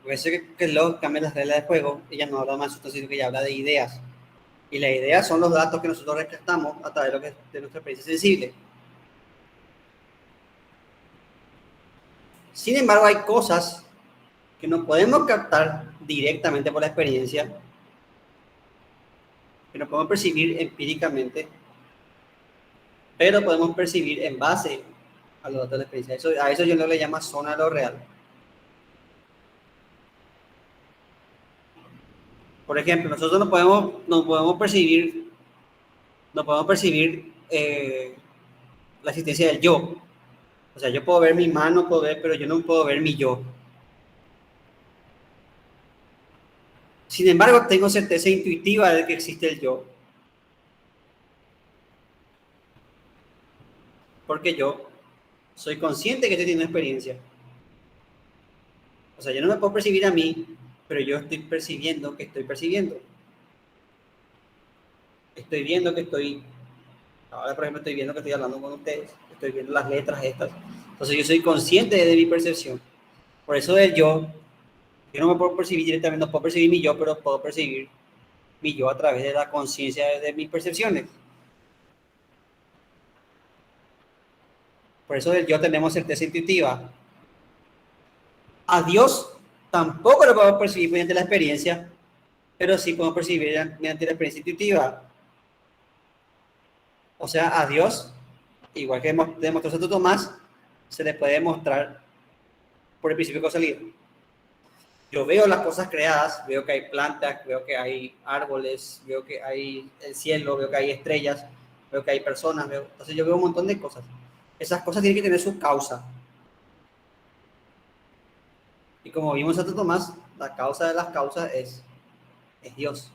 Puede ser que Locke cambie las reglas del juego, ella no habla más, sino que ella habla de ideas. Y las ideas son los datos que nosotros rescatamos a través de nuestra experiencia sensible. Sin embargo, hay cosas que no podemos captar directamente por la experiencia, que no podemos percibir empíricamente, pero podemos percibir en base a los datos de la experiencia. A eso yo no le llamo zona de lo real. Por ejemplo, nosotros no podemos percibir la existencia del yo. O sea, yo puedo ver mi mano, puedo ver, pero yo no puedo ver mi yo. Sin embargo, tengo certeza intuitiva de que existe el yo. Porque yo soy consciente que estoy teniendo experiencia. O sea, yo no me puedo percibir a mí, pero yo estoy percibiendo que estoy percibiendo. Estoy viendo que estoy, ahora por ejemplo estoy viendo que estoy hablando con ustedes, estoy viendo las letras estas. Entonces yo soy consciente de mi percepción. Por eso del yo no me puedo percibir directamente, no puedo percibir mi yo, pero puedo percibir mi yo a través de la conciencia de mis percepciones. Por eso del yo tenemos certeza intuitiva. A Dios tampoco lo podemos percibir mediante la experiencia, pero sí podemos percibir mediante la experiencia intuitiva. O sea, a Dios, igual que demostró Santo Tomás, se le puede demostrar por el principio de causalidad. Yo veo las cosas creadas, veo que hay plantas, veo que hay árboles, veo que hay el cielo, veo que hay estrellas, veo que hay personas, entonces yo veo un montón de cosas. Esas cosas tienen que tener su causa. Y como vimos en Santo Tomás, la causa de las causas es Dios.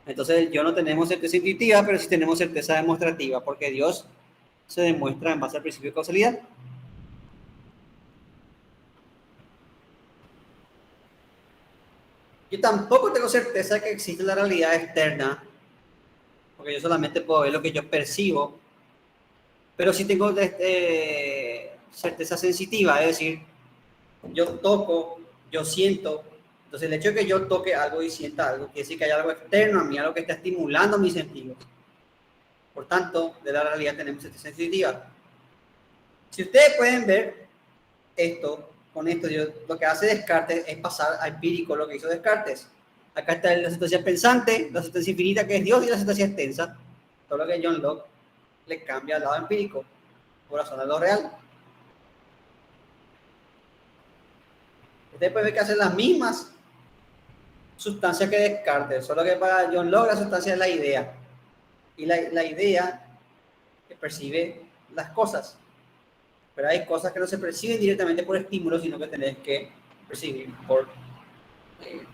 Entonces yo no tenemos certeza intuitiva, pero sí tenemos certeza demostrativa, porque Dios se demuestra en base al principio de causalidad. Yo tampoco tengo certeza de que existe la realidad externa, porque yo solamente puedo ver lo que yo percibo, pero sí tengo certeza sensitiva, es decir, yo toco, yo siento, entonces el hecho de que yo toque algo y sienta algo, quiere decir que hay algo externo a mí, algo que está estimulando mis sentidos. Por tanto, de la realidad tenemos certeza sensitiva. Si ustedes pueden ver esto, con esto, lo que hace Descartes es pasar a empírico lo que hizo Descartes. Acá está la sustancia pensante, la sustancia infinita que es Dios y la sustancia extensa. Todo lo que John Locke le cambia al lado empírico, por la zona de lo real. Ustedes pueden ver que hacen las mismas sustancias que Descartes, solo que para John Locke la sustancia es la idea. Y la idea que percibe las cosas. Pero hay cosas que no se perciben directamente por estímulos, sino que tenés que percibir por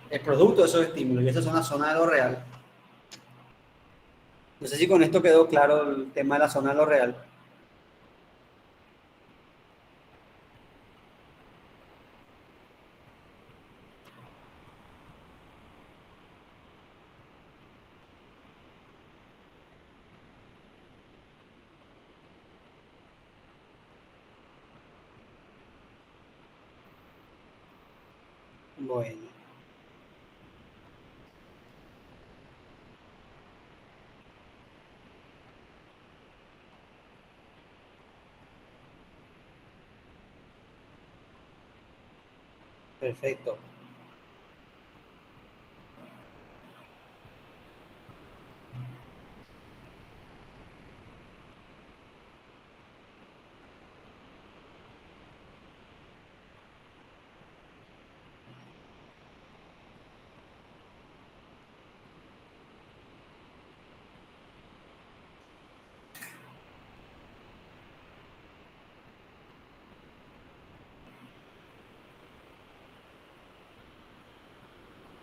el producto de esos estímulos. Y esa es una zona de lo real. No sé si con esto quedó claro el tema de la zona de lo real. Bueno, perfecto.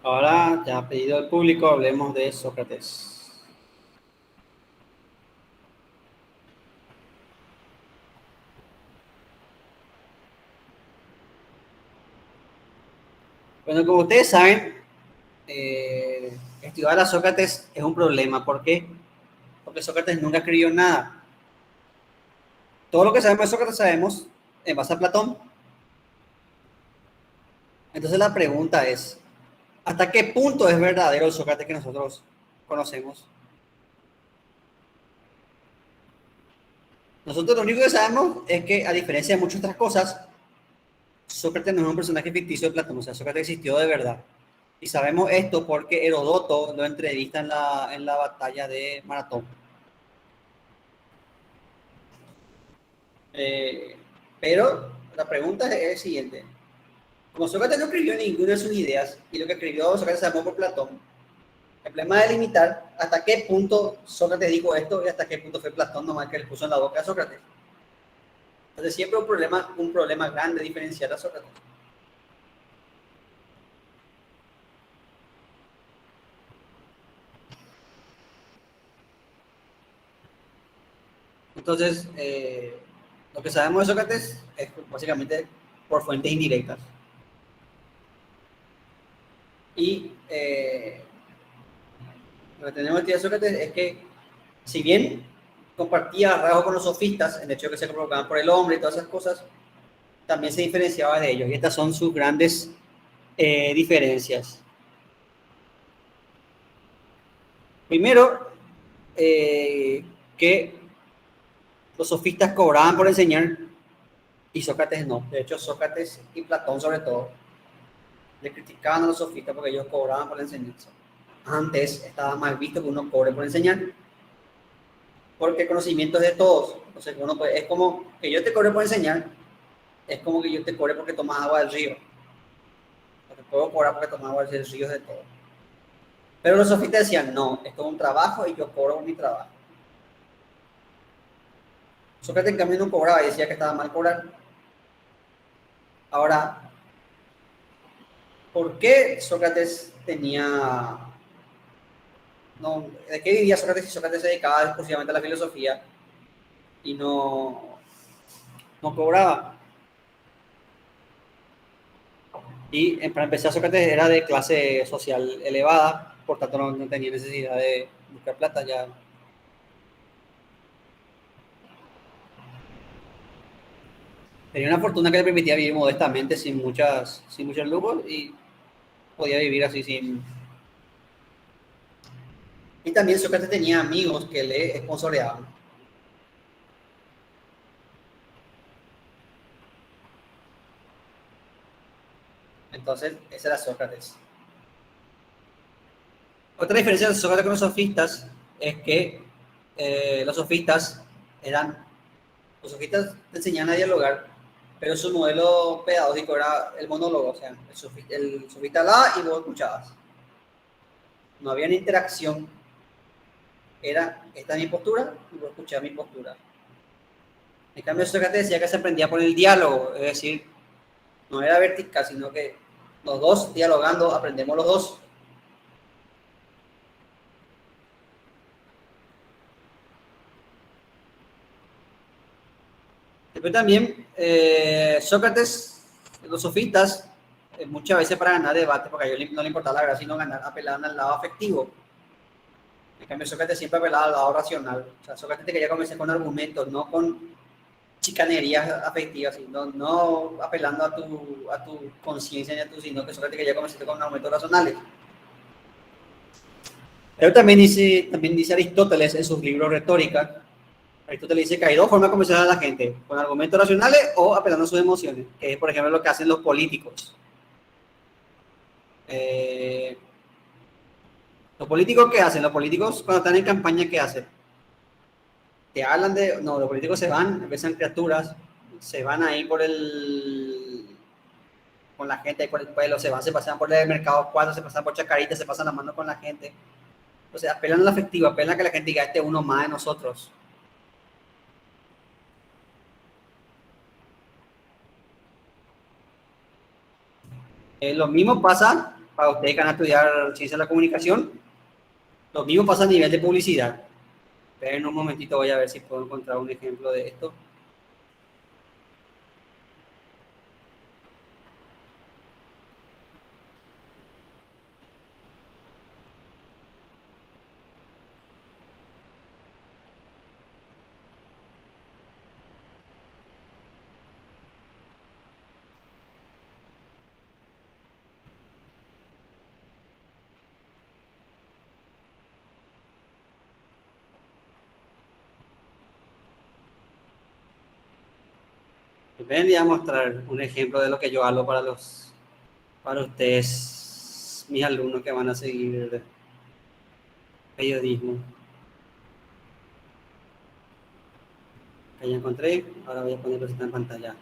Ahora, ya ha pedido el público, hablemos de Sócrates. Bueno, como ustedes saben, estudiar a Sócrates es un problema. ¿Por qué? Porque Sócrates nunca escribió nada. Todo lo que sabemos de Sócrates sabemos en base a Platón. Entonces la pregunta es, ¿hasta qué punto es verdadero el Sócrates que nosotros conocemos? Nosotros lo único que sabemos es que, a diferencia de muchas otras cosas, Sócrates no es un personaje ficticio de Platón, o sea, Sócrates existió de verdad. Y sabemos esto porque Heródoto lo entrevista en la batalla de Maratón. Eh, pero la pregunta es el siguiente. Como Sócrates no escribió ninguna de sus ideas, y lo que escribió Sócrates sabemos por Platón, el problema es limitar hasta qué punto Sócrates dijo esto y hasta qué punto fue Platón nomás que le puso en la boca a Sócrates. Entonces siempre un problema grande diferenciar a Sócrates. Entonces, lo que sabemos de Sócrates es básicamente por fuentes indirectas. Y lo que tenemos aquí de Sócrates es que, si bien compartía rasgos con los sofistas, el hecho de que se provocaban por el hombre y todas esas cosas, también se diferenciaba de ellos. Y estas son sus grandes diferencias. Primero, que los sofistas cobraban por enseñar y Sócrates no. De hecho, Sócrates y Platón sobre todo le criticaban a los sofistas porque ellos cobraban por la enseñanza. Antes estaba mal visto que uno cobre por enseñar, porque el conocimiento es de todos. Entonces, uno puede, es como que yo te cobre por enseñar, es como que yo te cobre porque tomas agua del río. Te puedo cobrar porque tomas agua del río, es de todo. Pero los sofistas decían, no, esto es un trabajo y yo cobro mi trabajo. Sócrates en cambio no cobraba y decía que estaba mal cobrar. Ahora, ¿por qué Sócrates tenía... No, ¿de qué vivía Sócrates si Sócrates se dedicaba exclusivamente a la filosofía y no cobraba? Y para empezar, Sócrates era de clase social elevada, por tanto no tenía necesidad de buscar plata ya. Tenía una fortuna que le permitía vivir modestamente, sin muchos lujos, y podía vivir así sin... Y también Sócrates tenía amigos que le sponsoreaban. Entonces, ese era Sócrates. Otra diferencia de Sócrates con los sofistas es que los sofistas los sofistas te enseñaban a dialogar, pero su modelo pedagógico era el monólogo, o sea, el sofista hablaba y vos escuchabas. No había una interacción, era esta es mi postura y vos escuchabas mi postura. En cambio, Sócrates decía que se aprendía por el diálogo, es decir, no era vertical, sino que los dos dialogando aprendemos los dos. Después también, Sócrates, los sofistas, muchas veces para ganar debate, porque a ellos no le importaba la verdad, sino ganar, apelaban al lado afectivo. En cambio, Sócrates siempre apelaba al lado racional. O sea, Sócrates te quería convencer con argumentos, no con chicanerías afectivas, no apelando a tu conciencia, sino que Sócrates quería convencerte con argumentos racionales. Pero también dice Aristóteles en sus libros Retórica. Aristóteles dice que hay dos formas de convencer a la gente, con argumentos racionales o apelando a sus emociones, que es, por ejemplo, lo que hacen los políticos. ¿Los políticos qué hacen? Los políticos cuando están en campaña, ¿qué hacen? Te hablan de... No, los políticos se van, empiezan criaturas, se van ahí con la gente, por el pueblo, se pasan por el mercado cuadro, se pasan por Chacarita, se pasan la mano con la gente. O sea, apelan a la afectivo, apelan a que la gente diga, este uno más de nosotros. Lo mismo pasa para ustedes que van a estudiar ciencia de la comunicación, lo mismo pasa a nivel de publicidad. Pero en un momentito voy a ver si puedo encontrar un ejemplo de esto. Ven, voy a mostrar un ejemplo de lo que yo hago para ustedes, mis alumnos que van a seguir periodismo. Que ya encontré, ahora voy a ponerlo en pantalla.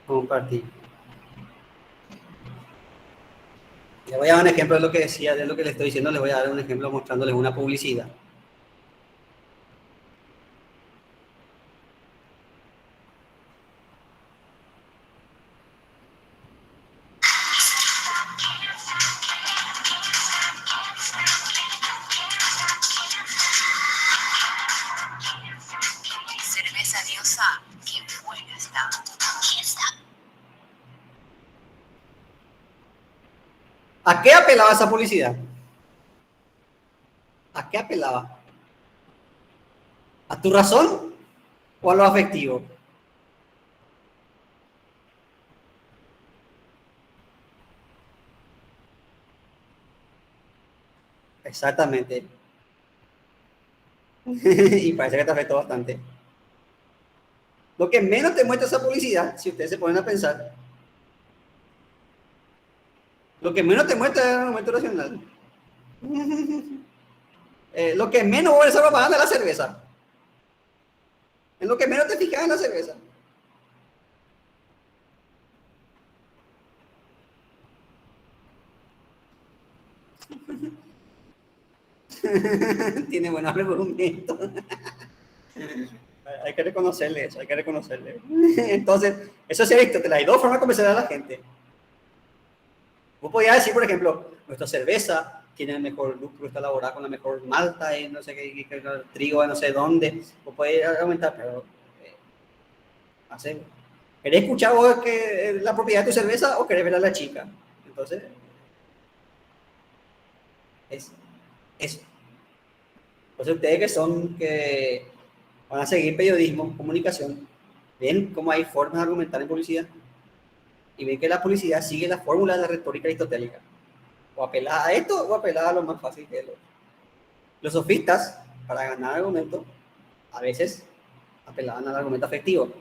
Compartir. Les voy a dar un ejemplo de lo que decía, de lo que les estoy diciendo, les voy a dar un ejemplo mostrándoles una publicidad. Cerveza Diosa, qué buena está. ¿A qué apelaba esa publicidad? ¿A qué apelaba? ¿A tu razón o a lo afectivo? Exactamente. Y parece que te afectó bastante. Lo que menos te muestra esa publicidad, si ustedes se ponen a pensar, lo que menos te muestra es el argumento racional. Lo que menos va a esa propaganda es la cerveza. En lo que menos te fijas en la cerveza. Tiene buenos argumentos. Hay que reconocerle eso, hay que reconocerle. Entonces, eso sí, Víctor, hay dos formas de convencer a la gente. Vos podías decir, por ejemplo, nuestra cerveza tiene el mejor lúpulo, está elaborada con la mejor malta y no sé qué, trigo de no sé dónde. Vos podés aumentar, pero ¿querés escuchar vos que la propiedad de tu cerveza o querés ver a la chica? Entonces, es eso. Entonces, ustedes que van a seguir periodismo, comunicación, ven cómo hay formas de argumentar en publicidad y ven que la publicidad sigue la fórmula de la retórica aristotélica. O apelada a esto o apelada a lo más fácil que es los sofistas, para ganar argumentos, a veces apelaban al argumento afectivo.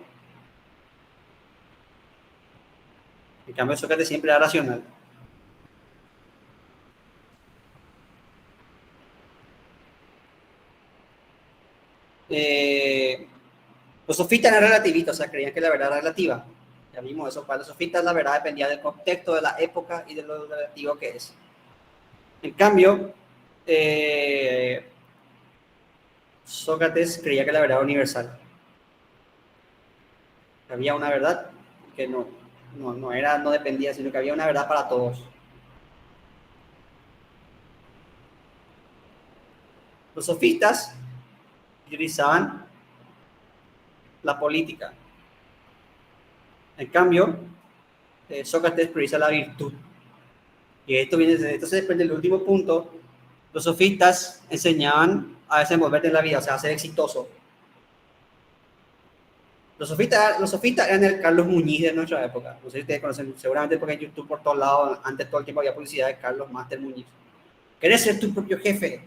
En cambio, Sócrates siempre era racional. Los sofistas eran relativistas, o sea, creían que la verdad era relativa. Ya vimos eso, para los sofistas la verdad dependía del contexto, de la época y de lo relativo que es. En cambio, Sócrates creía que la verdad era universal. Había una verdad que no dependía, sino que había una verdad para todos. Los sofistas utilizaban la política. En cambio, Sócrates prioriza la virtud. Y esto se desprende del último punto. Los sofistas enseñaban a desenvolverte en la vida, o sea, a ser exitoso. Los sofistas eran el Carlos Muñiz de nuestra época. No sé si ustedes conocen, seguramente porque en YouTube por todos lados, antes todo el tiempo había publicidad de Carlos Máster Muñiz. ¿Querés ser tu propio jefe?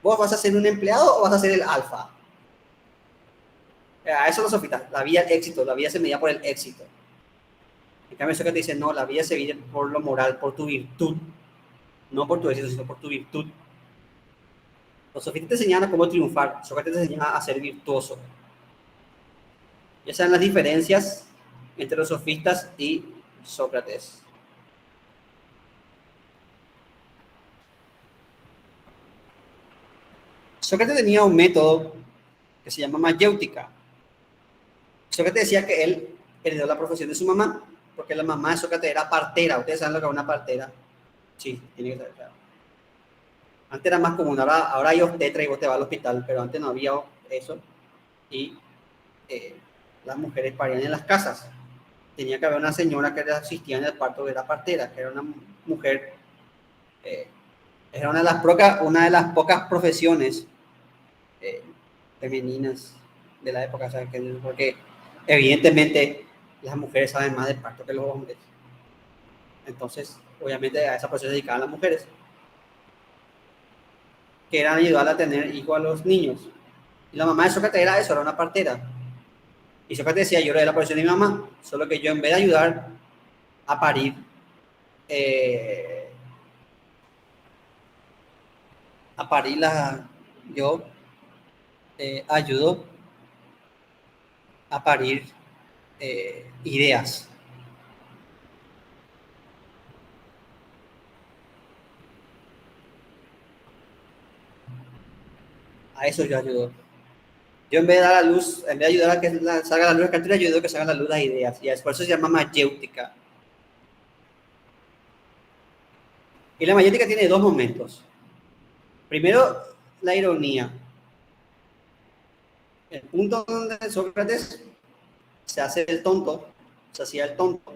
¿Vos vas a ser un empleado o vas a ser el alfa? A eso los sofistas, la vida el éxito, la vida se medía por el éxito. En cambio, eso que te dice, no, la vida se mide por lo moral, por tu virtud. No por tu éxito, sino por tu virtud. Los sofistas te enseñaban a cómo triunfar, Sócrates te enseñaba a ser virtuoso. Y esas son las diferencias entre los sofistas y Sócrates. Sócrates tenía un método que se llama mayéutica. Sócrates decía que él heredó la profesión de su mamá. porque la mamá de Sócrates era partera. ¿Ustedes saben lo que es una partera? Sí, tiene que ser claro. Antes era más común, ahora hay obstetra y vos te vas al hospital, pero antes no había eso. Y las mujeres parían en las casas. Tenía que haber una señora que asistía en el parto de la partera, que era una mujer, era una de las pocas profesiones femeninas de la época, ¿sabes? Porque evidentemente las mujeres saben más del parto que los hombres. Entonces, obviamente a esa profesión se dedicaban las mujeres, que eran ayudar a tener hijos a los niños. Y la mamá de Sócrates era eso, era una partera. Y Sócrates decía, yo le doy la profesión de mi mamá, solo que yo en vez de ayudar a parir, yo ayudo a parir ideas. A eso yo ayudo. Yo en vez de dar a la luz, en vez de ayudar a que salga la luz de cartera, ayudo a que salgan la luz las ideas. Y por eso se llama mayéutica. Y la mayéutica tiene dos momentos. Primero, la ironía. El punto donde Sócrates se hace el tonto, se hacía el tonto,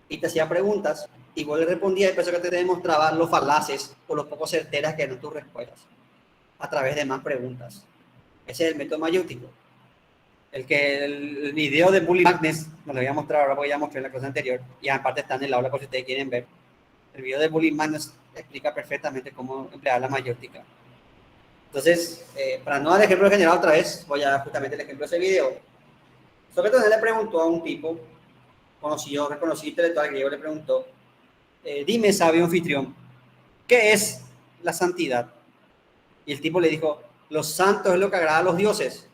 y te hacía preguntas, y vos le respondías, y por eso que te demostraba los falaces o los poco certeras que eran tus respuestas, a través de más preguntas. Ese es el método mayéutico. El video de Bully Magnus, nos lo voy a mostrar ahora porque ya mostré en la clase anterior, y aparte está en el aula por si ustedes quieren ver. El video de Bully Magnus explica perfectamente cómo emplear la mayéutica. Entonces, para no dar ejemplo general otra vez, voy a dar justamente el ejemplo de ese video. Sócrates le preguntó a un tipo conocido, reconocido intelectual griego, le preguntó, dime, sabio anfitrión, ¿qué es la santidad? Y el tipo le dijo, los santos es lo que agrada a los dioses.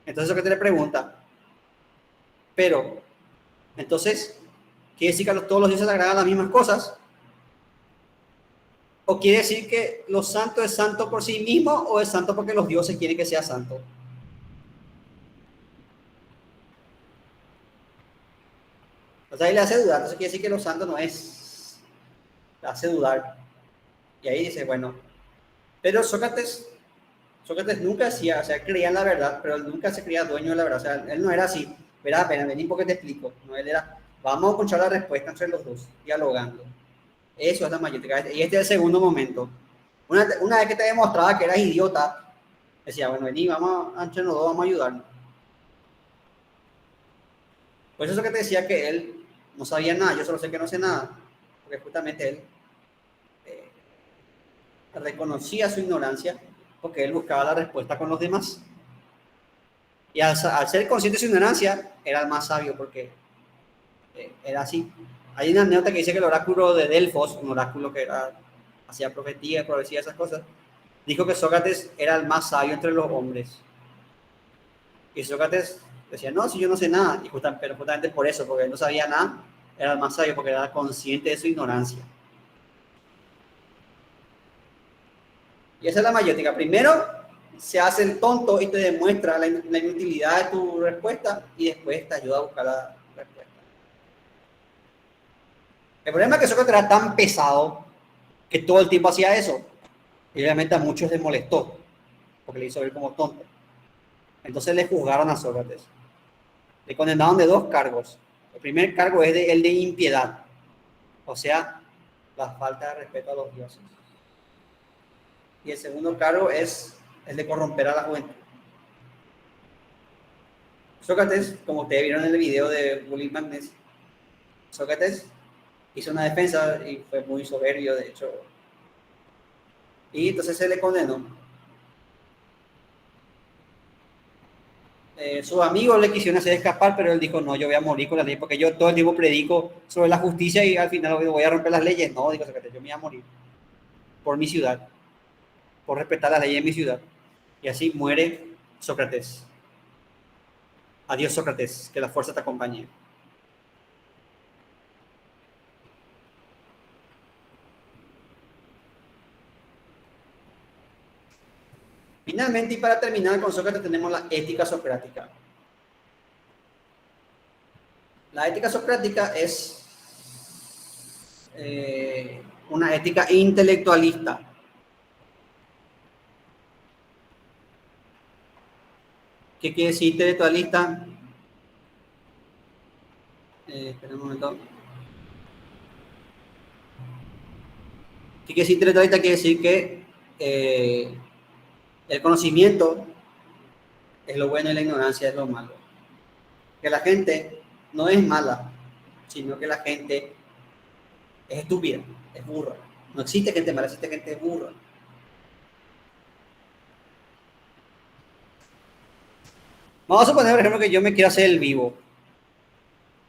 Entonces Sócrates le pregunta, pero, entonces, ¿quiere decir que a todos los dioses le agradan las mismas cosas? ¿O quiere decir que los santos es santo por sí mismo o es santo porque los dioses quieren que sea santo? Entonces ahí le hace dudar, entonces quiere decir que los santos no es, le hace dudar. Y ahí dice, bueno, pero Sócrates nunca hacía, o sea, creía en la verdad, pero él nunca se creía dueño de la verdad, o sea, él no era así, verá, vení porque te explico, no, él era, vamos a encontrar la respuesta entre los dos, dialogando. Eso es la mayéutica, y este es el segundo momento. Una vez que te demostraba que eras idiota, decía, bueno, vení, vamos entre los dos, vamos a ayudarnos. Por eso es que te decía que él no sabía nada, yo solo sé que no sé nada, porque justamente él reconocía su ignorancia, porque él buscaba la respuesta con los demás. Y al ser consciente de su ignorancia, era el más sabio, porque era así. Hay una anécdota que dice que el oráculo de Delfos, un oráculo que hacía profecía, esas cosas, dijo que Sócrates era el más sabio entre los hombres. Y Sócrates decía, no, si yo no sé nada, pero justamente por eso, porque él no sabía nada, era el más sabio, porque era consciente de su ignorancia. Y esa es la mayéutica. Primero se hace el tonto y te demuestra la inutilidad de tu respuesta y después te ayuda a buscar la respuesta. El problema es que Sócrates era tan pesado que todo el tiempo hacía eso. Y obviamente a muchos les molestó porque le hizo ver como tonto. Entonces le juzgaron a Sócrates. Le condenaron de dos cargos. El primer cargo es el de impiedad, o sea, la falta de respeto a los dioses. Y el segundo cargo es el de corromper a la juventud. Sócrates, como ustedes vieron en el video de Bully Magnus, Sócrates hizo una defensa y fue muy soberbio, de hecho. Y entonces se le condenó. Sus amigos le quisieron hacer escapar, pero él dijo, no, yo voy a morir con la ley, porque yo todo el tiempo predico sobre la justicia y al final voy a romper las leyes. No, dijo Sócrates, yo me voy a morir por mi ciudad, por respetar las leyes de mi ciudad. Y así muere Sócrates. Adiós, Sócrates, que la fuerza te acompañe. Finalmente, y para terminar con Sócrates, tenemos la ética socrática. La ética socrática es una ética intelectualista. ¿Qué quiere decir intelectualista? Espera un momento. ¿Qué quiere decir intelectualista? Quiere decir que el conocimiento es lo bueno y la ignorancia es lo malo. Que la gente no es mala, sino que la gente es estúpida, es burra. No existe gente mala, existe gente burra. Vamos a suponer, por ejemplo, que yo me quiero hacer el vivo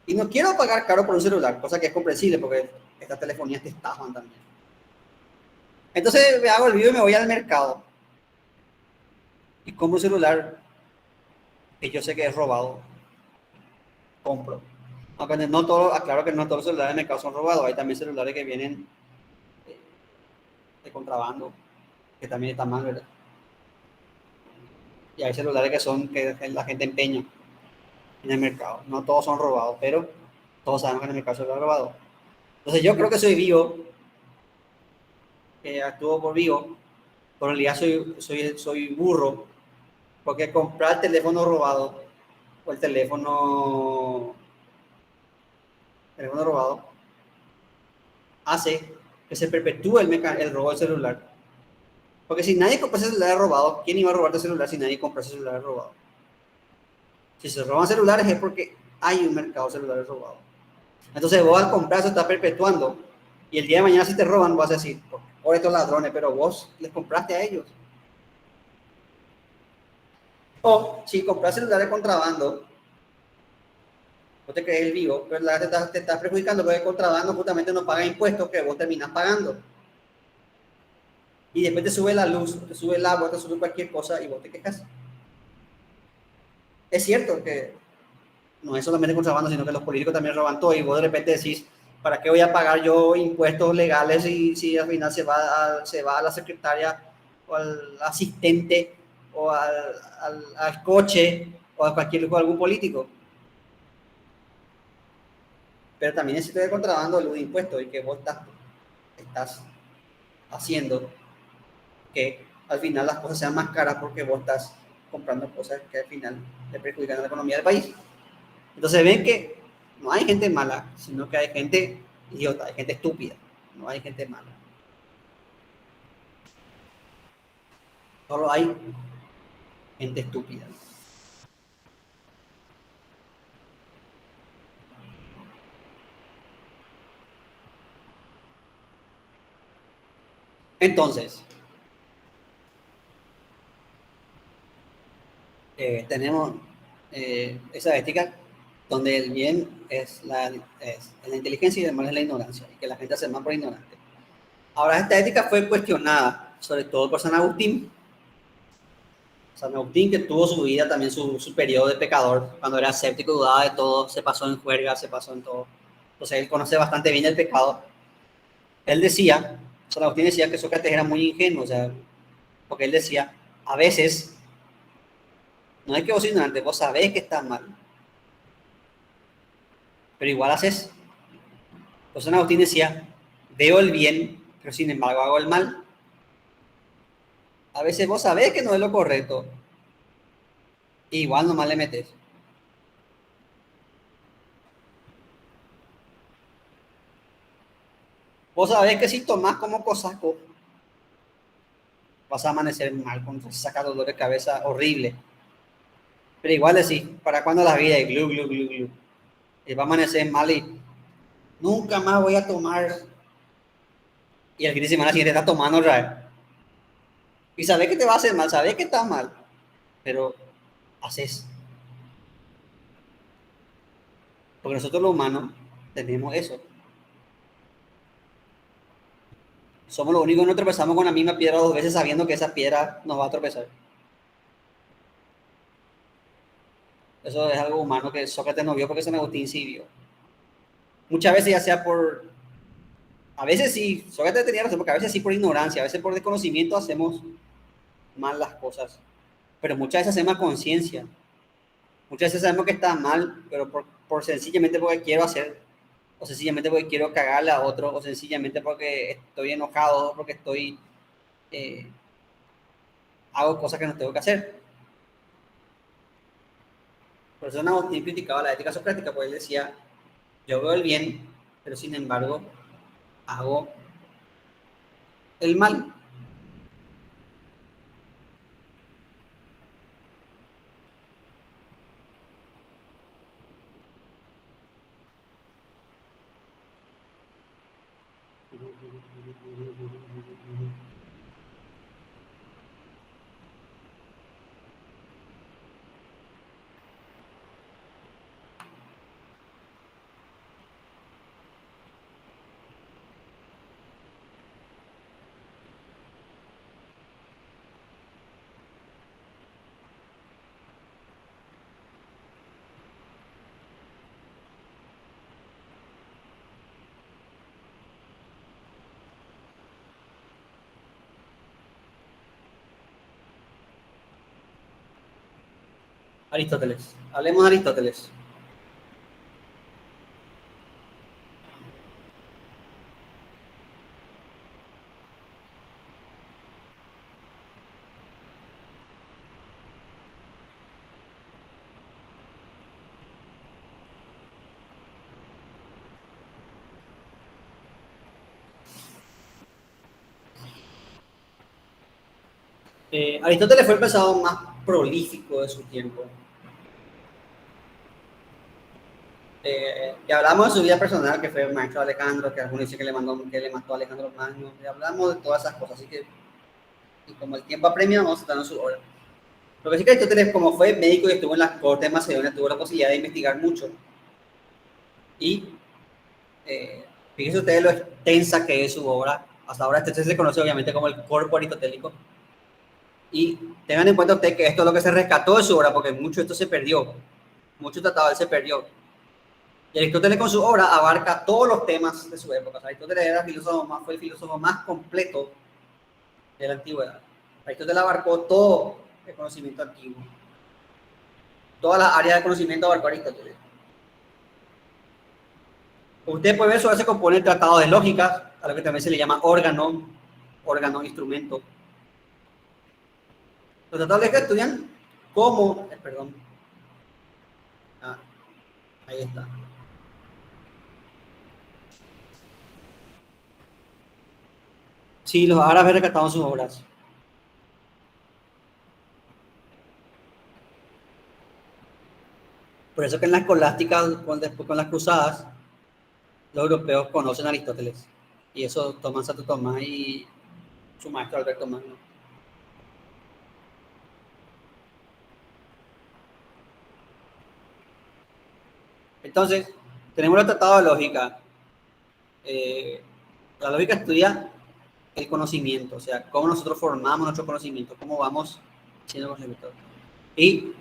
y no quiero pagar caro por un celular, cosa que es comprensible porque estas telefonías te estafan también. Entonces me hago el vivo y me voy al mercado y compro un celular que yo sé que es robado. Compro. Aunque no todo, aclaro que no todos los celulares del mercado son robados, hay también celulares que vienen de contrabando, que también están mal, ¿verdad? Y hay celulares que la gente empeña en el mercado. No todos son robados, pero todos sabemos que en el mercado se lo han robado. Entonces yo creo que soy vivo, que actúo por vivo, pero en realidad soy burro, porque comprar el teléfono robado o el teléfono robado hace que se perpetúe el robo del celular. Porque si nadie compra ese celular robado, ¿quién iba a robar el celular si nadie compra ese celular robado? Si se roban celulares es porque hay un mercado de celulares robados. Entonces vos al comprar eso estás perpetuando y el día de mañana si te roban vas a decir, por estos ladrones, pero vos les compraste a ellos. O si compras celulares de contrabando, vos te crees el vivo, pero te estás perjudicando porque el contrabando justamente no paga impuestos que vos terminas pagando. Y después te sube la luz, te sube el agua, te sube cualquier cosa y vos te quejas. Es cierto que no es solamente contrabando, sino que los políticos también roban todo y vos de repente decís, ¿para qué voy a pagar yo impuestos legales si al final se va a la secretaria o al asistente o al coche o a algún político? Pero también existe de contrabando el impuesto y que vos estás haciendo que al final las cosas sean más caras porque vos estás comprando cosas que al final le perjudican a la economía del país. Entonces ven que no hay gente mala, sino que hay gente idiota, hay gente estúpida, no hay gente mala. Solo hay gente estúpida. Entonces, tenemos esa ética donde el bien es la inteligencia y el mal es la ignorancia, y que la gente hace mal por ignorante. Ahora, esta ética fue cuestionada, sobre todo por San Agustín. San Agustín, que tuvo su vida también, su periodo de pecador, cuando era escéptico, dudaba de todo, se pasó en juerga, se pasó en todo. Entonces, él conoce bastante bien el pecado. Él decía, San Agustín decía que Sócrates era muy ingenuo, o sea, porque él decía, a veces, no es que vos ignorante, vos sabés que estás mal, pero igual haces. Entonces San Agustín decía, veo el bien, pero sin embargo hago el mal. A veces vos sabés que no es lo correcto, e igual nomás le metes. Vos sabés que si tomás como cosaco, vas a amanecer mal, con saca dolor de cabeza horrible. Pero igual decís, ¿para cuándo la vida? Y glu, glu, glu, glu. Y va a amanecer mal y nunca más voy a tomar. Y el fin de semana siguiente está tomando otra vez. Y sabés que te va a hacer mal, sabés que está mal, pero haces. Porque nosotros los humanos tenemos eso. Somos los únicos que no tropezamos con la misma piedra 2 veces sabiendo que esa piedra nos va a tropezar. Eso es algo humano que Sócrates no vio porque San Agustín sí vio. Muchas veces ya sea a veces sí, Sócrates tenía razón, porque a veces sí por ignorancia, a veces por desconocimiento hacemos mal las cosas. Pero muchas veces hacemos conciencia. Muchas veces sabemos que está mal, pero por sencillamente porque quiero hacer, o sencillamente porque quiero cagarle a otro, o sencillamente porque estoy enojado, porque estoy hago cosas que no tengo que hacer. Por eso San Agustín criticaba la ética socrática, porque él decía, yo veo el bien, pero sin embargo hago el mal. Aristóteles. Hablemos de Aristóteles. Aristóteles fue el pensador más prolífico de su tiempo. Que hablamos de su vida personal, que fue el maestro Alejandro, que algunos dicen que le mató a Alejandro Magno, y hablamos de todas esas cosas, así que, y como el tiempo apremia, vamos a estar en su hora. Lo que sí que Aristóteles, como fue médico y estuvo en las cortes de Macedonia, tuvo la posibilidad de investigar mucho. Y fíjense ustedes lo extensa que es su obra. Hasta ahora este se conoce obviamente como el corpus aristotélico. Y tengan en cuenta ustedes que esto es lo que se rescató de su obra, porque mucho de esto se perdió. Mucho tratado se perdió. Y Aristóteles con su obra abarca todos los temas de su época. O sea, Aristóteles era fue el filósofo más completo de la antigüedad. Aristóteles abarcó todo el conocimiento antiguo. Todas las áreas de conocimiento abarcó Aristóteles. Usted puede ver, sobre se compone el tratado de lógica, a lo que también se le llama órgano, instrumento. Los tratados de lógica estudian cómo, perdón, ahí está. Sí, los árabes rescataron sus obras. Por eso que en la escolástica, después con las cruzadas, los europeos conocen a Aristóteles. Y eso toman Santo Tomás y su maestro Alberto Magno. Entonces, tenemos el tratado de lógica. La lógica estudia el conocimiento, o sea, cómo nosotros formamos nuestro conocimiento, cómo vamos siendo conocimientos. Y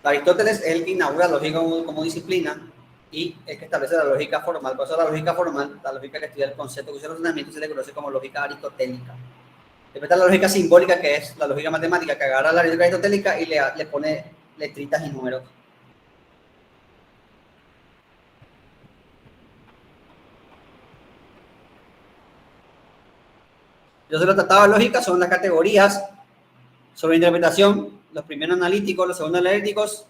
Aristóteles es el que inaugura la lógica como disciplina y el que establece la lógica formal. Por eso la lógica formal, la lógica que estudia el concepto de razonamiento, se le conoce como lógica aristotélica. Después está la lógica simbólica, que es la lógica matemática, que agarra la lógica aristotélica y le pone letritas y números. Entonces los tratados de lógica son las categorías sobre interpretación, los primeros analíticos, los segundos analíticos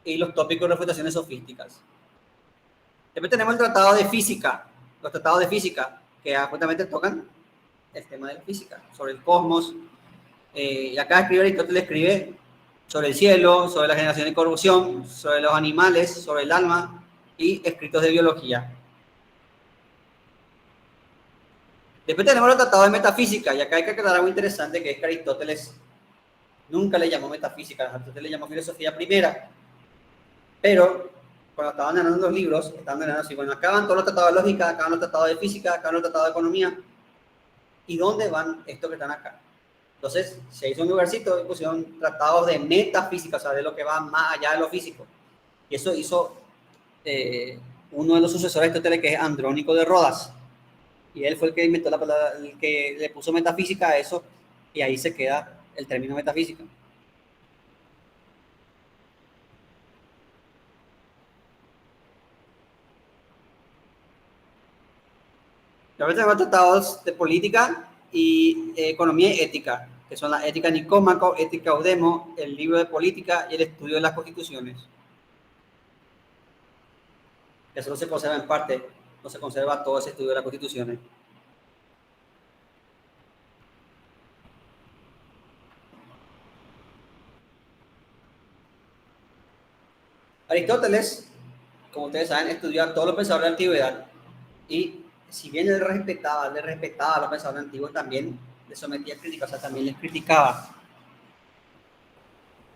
y los tópicos de refutaciones sofísticas. Después tenemos el tratado de física, los tratados de física, que justamente tocan el tema de la física, sobre el cosmos. Y acá Aristóteles escribe sobre el cielo, sobre la generación y corrupción, sobre los animales, sobre el alma y escritos de biología. Después tenemos los tratados de metafísica, y acá hay que aclarar algo interesante, que es que Aristóteles nunca le llamó metafísica, Aristóteles le llamó filosofía primera. Pero cuando estaban ganando los libros, estaban ganando así, bueno, acaban todos los tratados de lógica, acaban los tratados de física, acaban los tratados de economía. ¿Y dónde van estos que están acá? Entonces, se hizo un lugarcito y pusieron tratados de metafísica, o sea, de lo que va más allá de lo físico. Y eso hizo uno de los sucesores de Aristóteles, que es Andrónico de Rodas. Y él fue el que inventó la palabra, el que le puso metafísica a eso, y ahí se queda el término metafísica. Después tenemos tratados de política y economía y ética, que son la ética Nicómaco, ética Eudemo, el libro de política y el estudio de las constituciones. Que solo se conserva en parte, no se conserva todo ese estudio de las constituciones. Aristóteles, como ustedes saben, estudió a todos los pensadores de la antigüedad y si bien él respetaba a los pensadores antiguos, también les sometía a críticas, o sea, también les criticaba.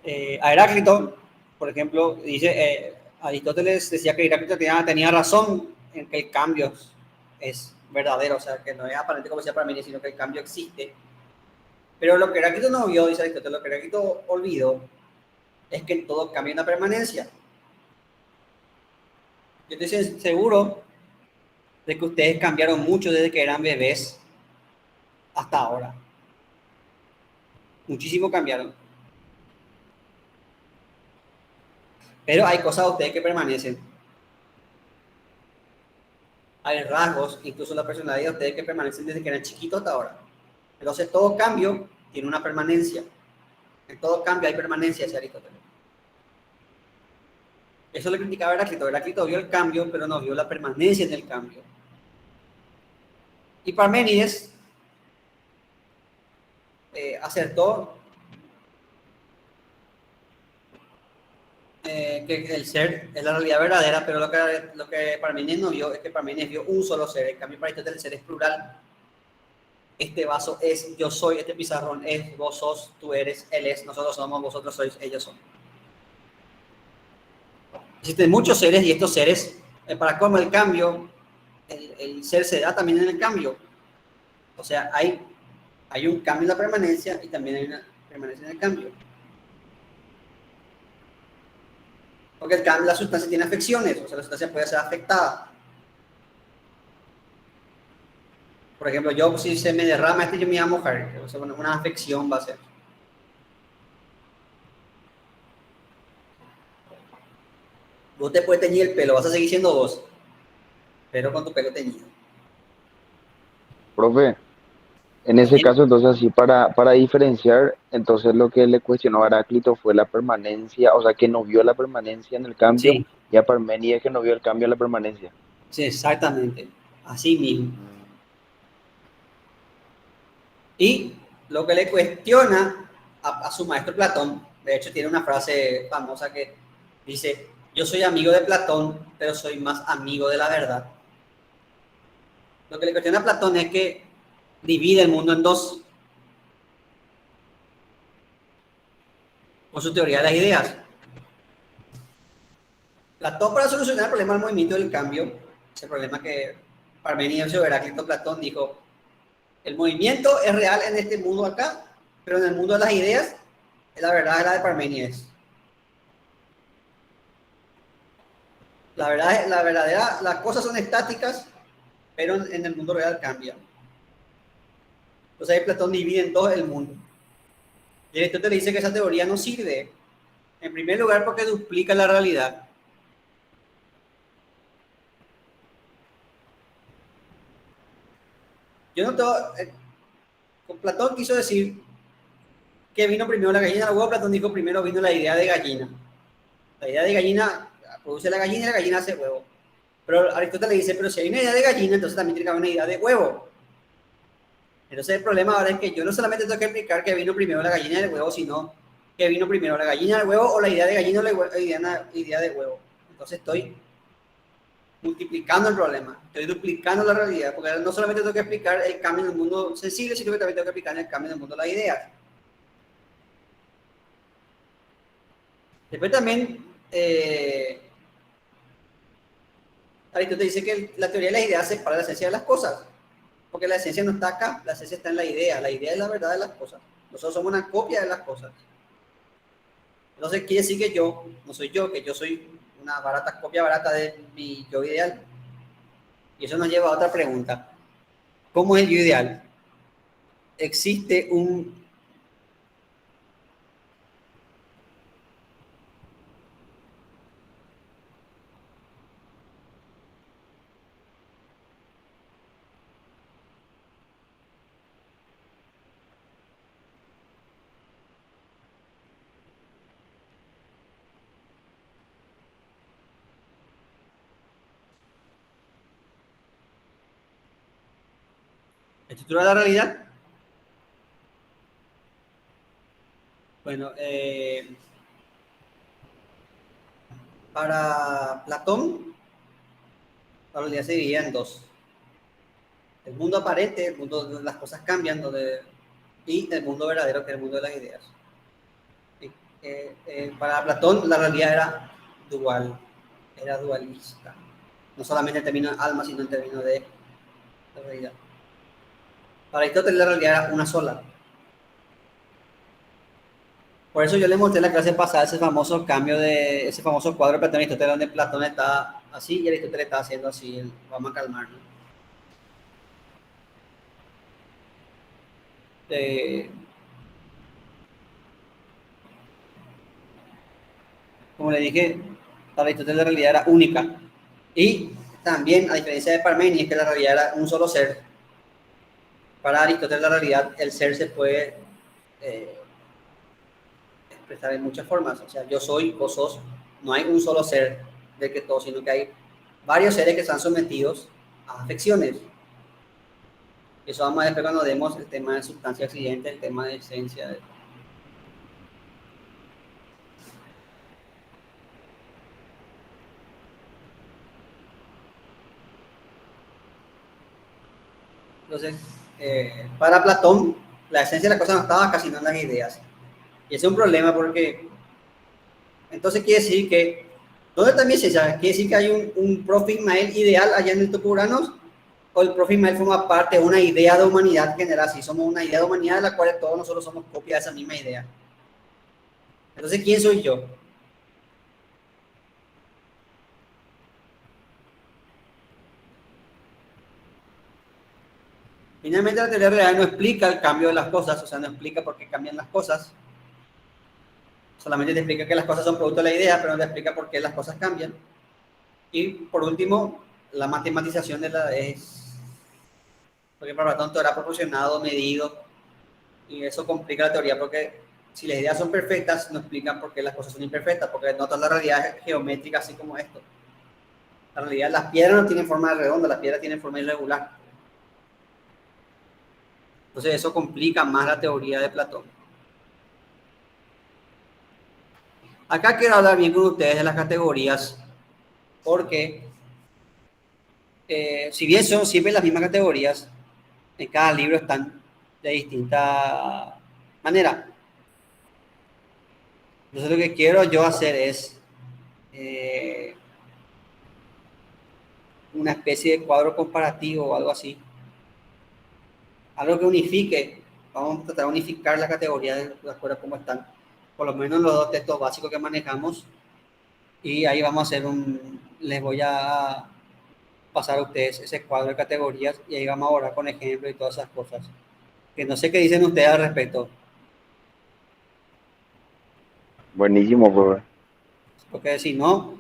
A Heráclito, por ejemplo, dice, Aristóteles decía que Heráclito tenía razón en que el cambio es verdadero, o sea, que no es aparente como decía Parménides, sino que el cambio existe. Pero lo que Heráclito no vio, dice Aristóteles, lo que Heráclito olvidó, es que todo cambia en la permanencia. Yo estoy seguro de que ustedes cambiaron mucho desde que eran bebés hasta ahora. Muchísimo cambiaron. Pero hay cosas de ustedes que permanecen. Hay rasgos, incluso la personalidad de ustedes que permanecen desde que eran chiquitos hasta ahora. Entonces todo cambio tiene una permanencia. En todo cambio hay permanencia, decía Aristóteles. Eso le criticaba a Heráclito. Heráclito vio el cambio, pero no vio la permanencia en el cambio. Y Parménides acertó que el ser es la realidad verdadera, pero lo que Parménides no vio es que Parménides vio un solo ser. En cambio, para Aristóteles el ser es plural. Este vaso es, yo soy, este pizarrón es, vos sos, tú eres, él es, nosotros somos, vosotros sois, ellos son. Existen muchos seres y estos seres, para cómo el cambio, el ser se da también en el cambio. O sea, hay un cambio en la permanencia y también hay una permanencia en el cambio. Porque el cambio, la sustancia tiene afecciones, o sea, la sustancia puede ser afectada. Por ejemplo, yo si se me derrama yo me voy a mojar, o sea, una afección va a ser. Vos te puedes teñir el pelo, vas a seguir siendo vos, pero con tu pelo teñido. Profe, en ese caso, entonces, así para diferenciar, entonces lo que le cuestionó a Heráclito fue la permanencia, o sea, que no vio la permanencia en el cambio, Sí, y a Parménides que no vio el cambio en la permanencia. sí, exactamente. Así mismo. Mm. Y lo que le cuestiona a su maestro Platón, de hecho tiene una frase famosa que dice, yo soy amigo de Platón, pero soy más amigo de la verdad. Lo que le cuestiona a Platón es que divide el mundo en dos, con su teoría de las ideas. Platón, para solucionar el problema del movimiento del cambio, ese problema que Parmenides o Heráclito Platón dijo, el movimiento es real en este mundo acá, pero en el mundo de las ideas, la verdad es la de Parmenides. La verdadera, las cosas son estáticas, pero en el mundo real cambian. Entonces ahí Platón divide en dos el mundo. Y Aristóteles le dice que esa teoría no sirve. En primer lugar porque duplica la realidad. Yo no tengo... con Platón quiso decir que vino primero la gallina o el huevo. Platón dijo primero vino la idea de gallina. La idea de gallina produce la gallina y la gallina hace huevo. Pero Aristóteles dice, pero si hay una idea de gallina, entonces también tiene que haber una idea de huevo. Entonces el problema ahora es que yo no solamente tengo que explicar que vino primero la gallina y el huevo, sino que vino primero la gallina del huevo o la idea de gallina o la idea de huevo. Entonces estoy multiplicando el problema, estoy duplicando la realidad, porque no solamente tengo que explicar el cambio en el mundo sensible, sino que también tengo que explicar el cambio en el mundo de las ideas. Después también Aristóteles dice que la teoría de las ideas separa la esencia de las cosas, porque la esencia no está acá, la esencia está en la idea es la verdad de las cosas. Nosotros somos una copia de las cosas. Entonces quiere decir que yo no soy yo, que yo soy una copia barata de mi yo ideal. Y eso nos lleva a otra pregunta. ¿Cómo es el yo ideal? ¿Existe un Estructura de la realidad. Bueno, para Platón, la realidad se dividía en dos. El mundo aparente, el mundo donde las cosas cambian, y el mundo verdadero, que es el mundo de las ideas. Para Platón, la realidad era dualista. No solamente en términos de alma, sino en términos de la realidad. Para Aristóteles, la realidad era una sola. Por eso yo le mostré en la clase pasada ese famoso cuadro de Platón y Aristóteles, donde Platón está así y Aristóteles está haciendo así. Vamos a calmarnos. Como le dije, para Aristóteles la realidad era única. Y también, a diferencia de Parménides, que la realidad era un solo ser, para Aristóteles la realidad, el ser se puede expresar en muchas formas. O sea, yo soy, vos sos, no hay un solo ser del que todo, sino que hay varios seres que están sometidos a afecciones. Eso vamos a ver cuando demos el tema de sustancia accidente, el tema de esencia. Entonces, para Platón, la esencia de la cosa no estaba casi no en las ideas. Y ese es un problema porque entonces quiere decir que, ¿dónde está mi esencia? Quiere decir que hay un profe Ismael ideal allá en el Tupuranos, o el profe Ismael forma parte de una idea de humanidad general. Si somos una idea de humanidad de la cual todos nosotros somos copia de esa misma idea. Entonces, ¿quién soy yo? Finalmente, la teoría real no explica el cambio de las cosas, o sea, no explica por qué cambian las cosas. Solamente te explica que las cosas son producto de la idea, pero no te explica por qué las cosas cambian. Y por último, la matematización porque para Platón todo era proporcionado, medido, y eso complica la teoría porque si las ideas son perfectas, no explican por qué las cosas son imperfectas, porque no toda la realidad es geométrica así como esto. La realidad, las piedras no tienen forma redonda, las piedras tienen forma irregular. Entonces eso complica más la teoría de Platón. Acá quiero hablar bien con ustedes de las categorías, porque si bien son siempre las mismas categorías, en cada libro están de distinta manera. Entonces lo que quiero yo hacer es una especie de cuadro comparativo o algo así. Algo que unifique. Vamos a tratar de unificar la categoría de acuerdo a cómo están. Por lo menos los dos textos básicos que manejamos. Y ahí vamos a hacer les voy a pasar a ustedes ese cuadro de categorías y ahí vamos a orar con ejemplos y todas esas cosas. Que no sé qué dicen ustedes al respecto. Buenísimo, profe. Porque si no,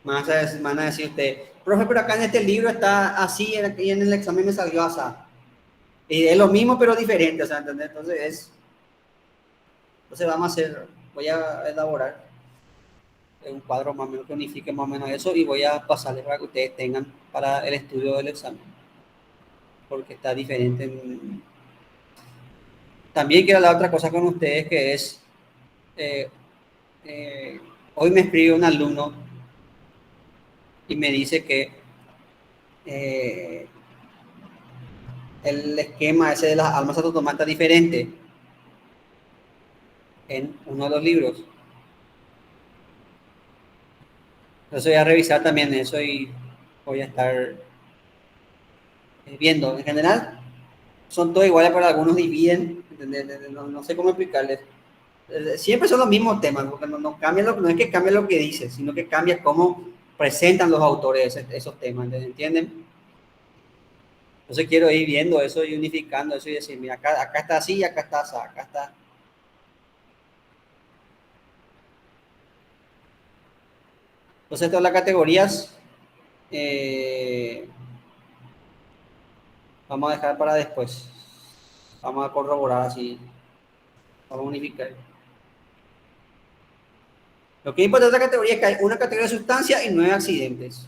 van a decir ustedes, profe, pero acá en este libro está así y en el examen me salió así. Y es lo mismo pero diferente, o sea, ¿entendés? Entonces voy a elaborar un cuadro más o menos que unifique más o menos eso y voy a pasarles para que ustedes tengan para el estudio del examen. Porque está diferente. También quiero hablar otra cosa con ustedes que es, hoy me escribe un alumno y me dice que el esquema ese de las almas autómatas está diferente en uno de los libros. Entonces voy a revisar también eso y voy a estar viendo. En general, son todos iguales, pero algunos dividen. No sé cómo explicarles. Siempre son los mismos temas, porque no cambia no es que cambia lo que dice, sino que cambia cómo presentan los autores esos temas, ¿entienden? Entonces quiero ir viendo eso y unificando eso y decir, mira, acá está así, acá está así, acá está. Entonces todas las categorías vamos a dejar para después. Vamos a corroborar así, vamos a unificar. Lo que importa de esta categoría es que hay una categoría de sustancia y 9 accidentes.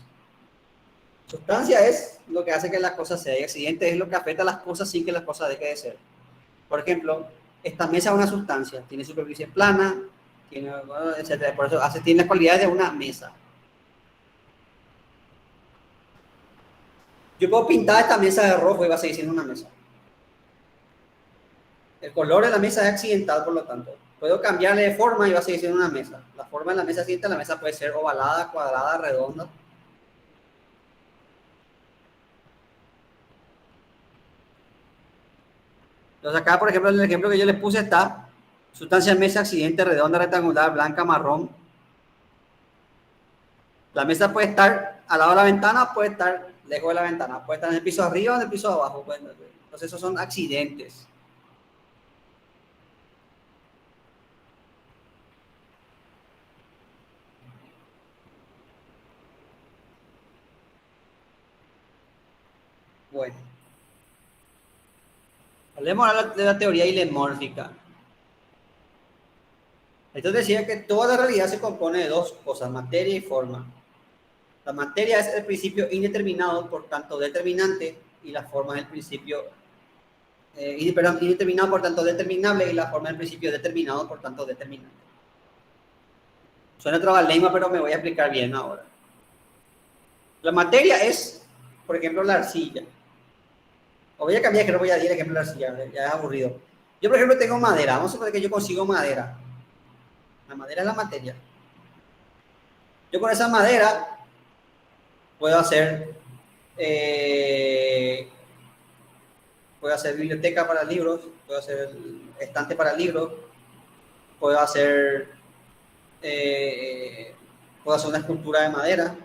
Sustancia es lo que hace que las cosas sean. Y accidente es lo que afecta a las cosas sin que las cosas dejen de ser. Por ejemplo, esta mesa es una sustancia. Tiene superficie plana, tiene, etcétera. Por eso tiene las cualidades de una mesa. Yo puedo pintar esta mesa de rojo y va a seguir siendo una mesa. El color de la mesa es accidental, por lo tanto. Puedo cambiarle de forma y va a seguir siendo una mesa. La forma de la mesa siguiente, la mesa puede ser ovalada, cuadrada, redonda. Entonces acá, por ejemplo, en el ejemplo que yo les puse está sustancia mesa, accidente, redonda, rectangular, blanca, marrón. La mesa puede estar al lado de la ventana, puede estar lejos de la ventana, puede estar en el piso arriba o en el piso de abajo. Entonces esos son accidentes. Bueno, hablemos ahora de la teoría ilemórfica. Entonces decía que toda la realidad se compone de dos cosas, materia y forma. La materia es el principio indeterminado, por tanto determinante, y la forma es el principio, indeterminado, por tanto determinable, y la forma es el principio determinado, por tanto determinante. Suena trabalengua, pero me voy a explicar bien ahora. La materia es, por ejemplo, la arcilla. O voy a cambiar, que no voy a decir el ejemplo de la arcilla, ya es aburrido. Yo, por ejemplo, tengo madera. Vamos a suponer que yo consigo madera. La madera es la materia. Yo con esa madera puedo hacer biblioteca para libros, puedo hacer estante para libros, puedo hacer una escultura de madera,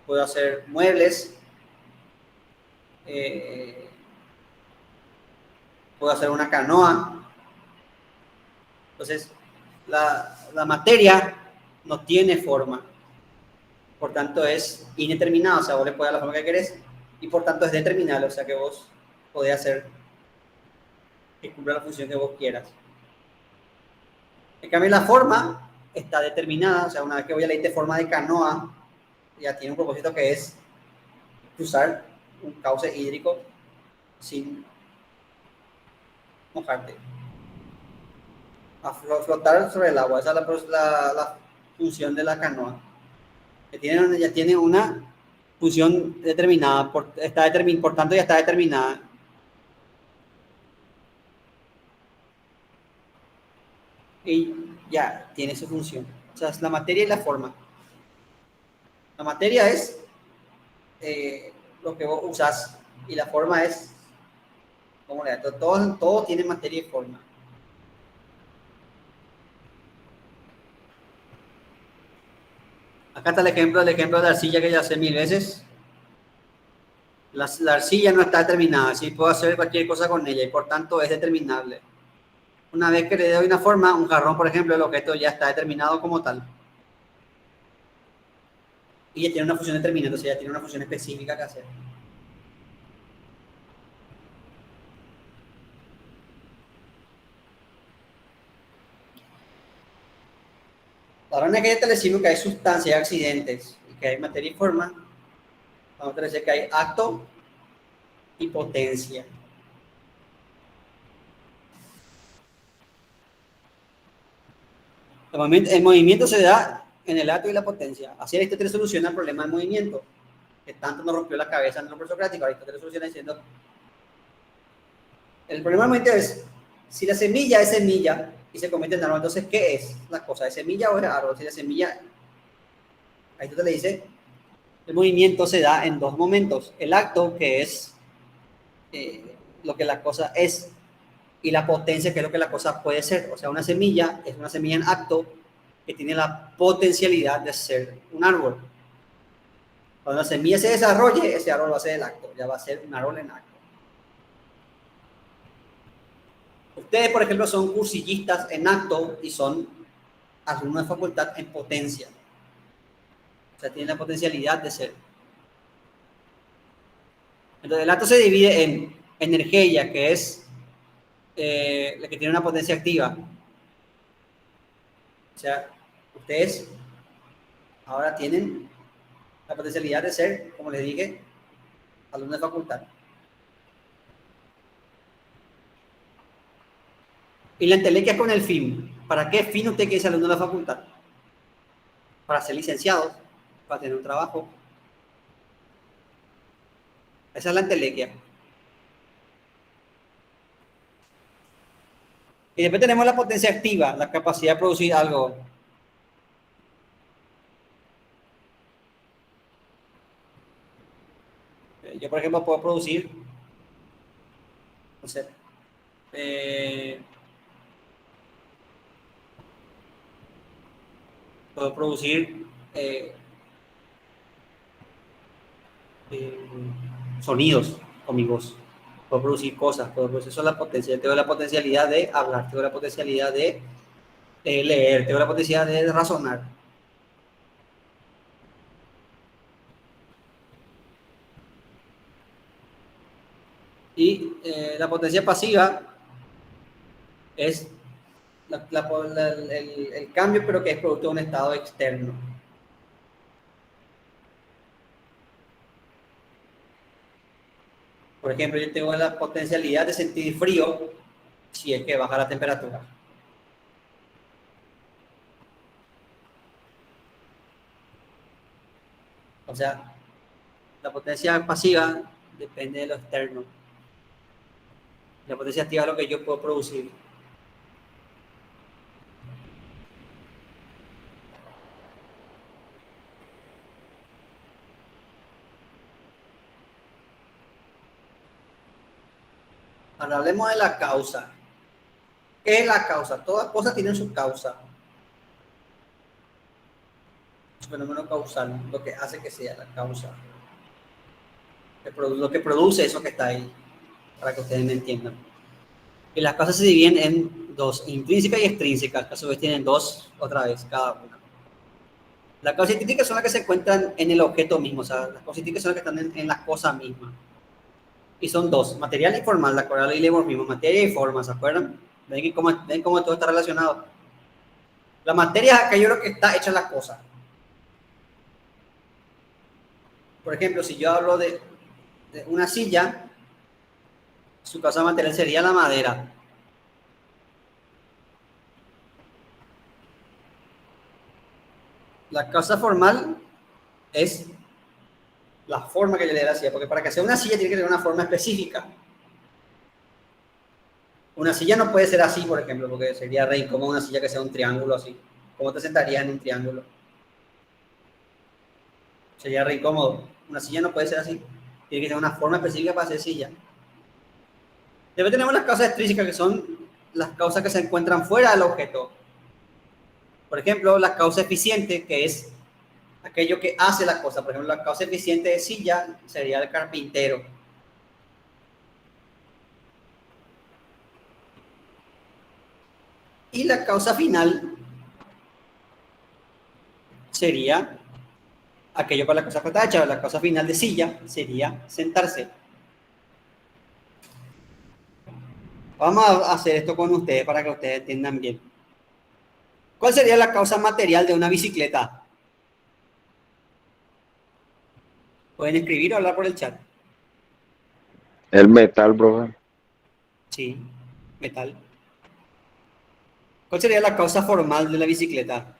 puedo hacer muebles, puedo hacer una canoa. Entonces, la materia no tiene forma, por tanto es indeterminada, o sea, vos le puedes dar la forma que querés, y por tanto es determinable, o sea que vos podés hacer que cumpla la función que vos quieras. En cambio, la forma está determinada, o sea, una vez que voy a leerte forma de canoa, ya tiene un propósito que es cruzar un cauce hídrico sin mojarte. A flotar sobre el agua, esa es la función de la canoa. Que ya tiene una función determinada, por tanto ya está determinada. Y ya tiene su función. O sea, es la materia y la forma. La materia es lo que vos usás y la forma es, ¿cómo le da? Todo tiene materia y forma. Acá está el ejemplo de la arcilla que ya hace 1000 veces. La arcilla no está determinada, sí puedo hacer cualquier cosa con ella y por tanto es determinable. Una vez que le doy una forma, un jarrón, por ejemplo, el objeto ya está determinado como tal. Y ya tiene una función determinada, o sea, ya tiene una función específica que hacer. Ahora, en aquella te decimos que hay sustancias y accidentes, y que hay materia y forma, vamos a decir que hay acto y potencia. El movimiento se da en el acto y la potencia. Así Aristóteles soluciona el problema del movimiento, que tanto nos rompió la cabeza en el presocrático. Aristóteles soluciona diciendo, el problema del movimiento es, si la semilla es semilla y se convierte en árbol, entonces, ¿qué es la cosa? ¿Es semilla o es árbol? Si la semilla, Aristóteles dice, el movimiento se da en dos momentos. El acto, que es lo que la cosa es, y la potencia, que es lo que la cosa puede ser. O sea, una semilla es una semilla en acto que tiene la potencialidad de ser un árbol. Cuando la semilla se desarrolle, ese árbol va a ser el acto, ya va a ser un árbol en acto. Ustedes, por ejemplo, son cursillistas en acto y son alumnos de facultad en potencia. O sea, tienen la potencialidad de ser. Entonces, el acto se divide en energía, que es la que tiene una potencia activa. O sea, ustedes ahora tienen La potencialidad de ser, como les dije, alumno de facultad. Y la entelequia con el fin. ¿Para qué fin usted quiere ser alumno de la facultad? Para ser licenciado, para tener un trabajo. Esa es la entelequia. Y después tenemos la potencia activa, la capacidad de producir algo. Yo, por ejemplo, puedo producir, no sé, puedo producir sonidos con mi voz. Puedo producir cosas, puedo producir, eso es la potencia. Tengo la potencialidad de hablar, tengo la potencialidad de leer, tengo la potencialidad de razonar. Y la potencia pasiva es el cambio, pero que es producto de un estado externo. Por ejemplo, yo tengo la potencialidad de sentir frío si es que baja la temperatura. O sea, la potencia pasiva depende de lo externo. La potencia activa es lo que yo puedo producir. Ahora hablemos de la causa. ¿Qué es la causa? Todas cosas tienen su causa. Su fenómeno causal, lo que hace que sea la causa. Lo que produce eso que está ahí, para que ustedes me entiendan. Y las causas se dividen en dos, intrínseca y extrínseca, que a su vez tienen dos, otra vez, cada una. Las causas intrínsecas son las que se encuentran en el objeto mismo, o sea, las causas intrínsecas son las que están en las cosas mismas. Y son dos, material y formal, la cual ahí leemos mismo, materia y forma, ¿se acuerdan? Ven cómo todo está relacionado. La materia es aquello que está hecha en las cosas. Por ejemplo, si yo hablo de una silla, su causa material sería la madera. La causa formal es la forma que le dé la silla, porque para que sea una silla tiene que tener una forma específica. Una silla no puede ser así, por ejemplo, porque sería re incómodo una silla que sea un triángulo así. ¿Cómo te sentarías en un triángulo? Sería re incómodo. Una silla no puede ser así. Tiene que tener una forma específica para ser silla. Después tenemos las causas extrínsecas, que son las causas que se encuentran fuera del objeto. Por ejemplo, la causa eficiente, que es aquello que hace la cosa. Por ejemplo, la causa eficiente de silla sería el carpintero. Y la causa final sería aquello para la cosa que está hecha. La causa final de silla sería sentarse. Vamos a hacer esto con ustedes para que ustedes entiendan bien. ¿Cuál sería la causa material de una bicicleta? Pueden escribir o hablar por el chat. El metal, profe. Sí, metal. ¿Cuál sería la causa formal de la bicicleta?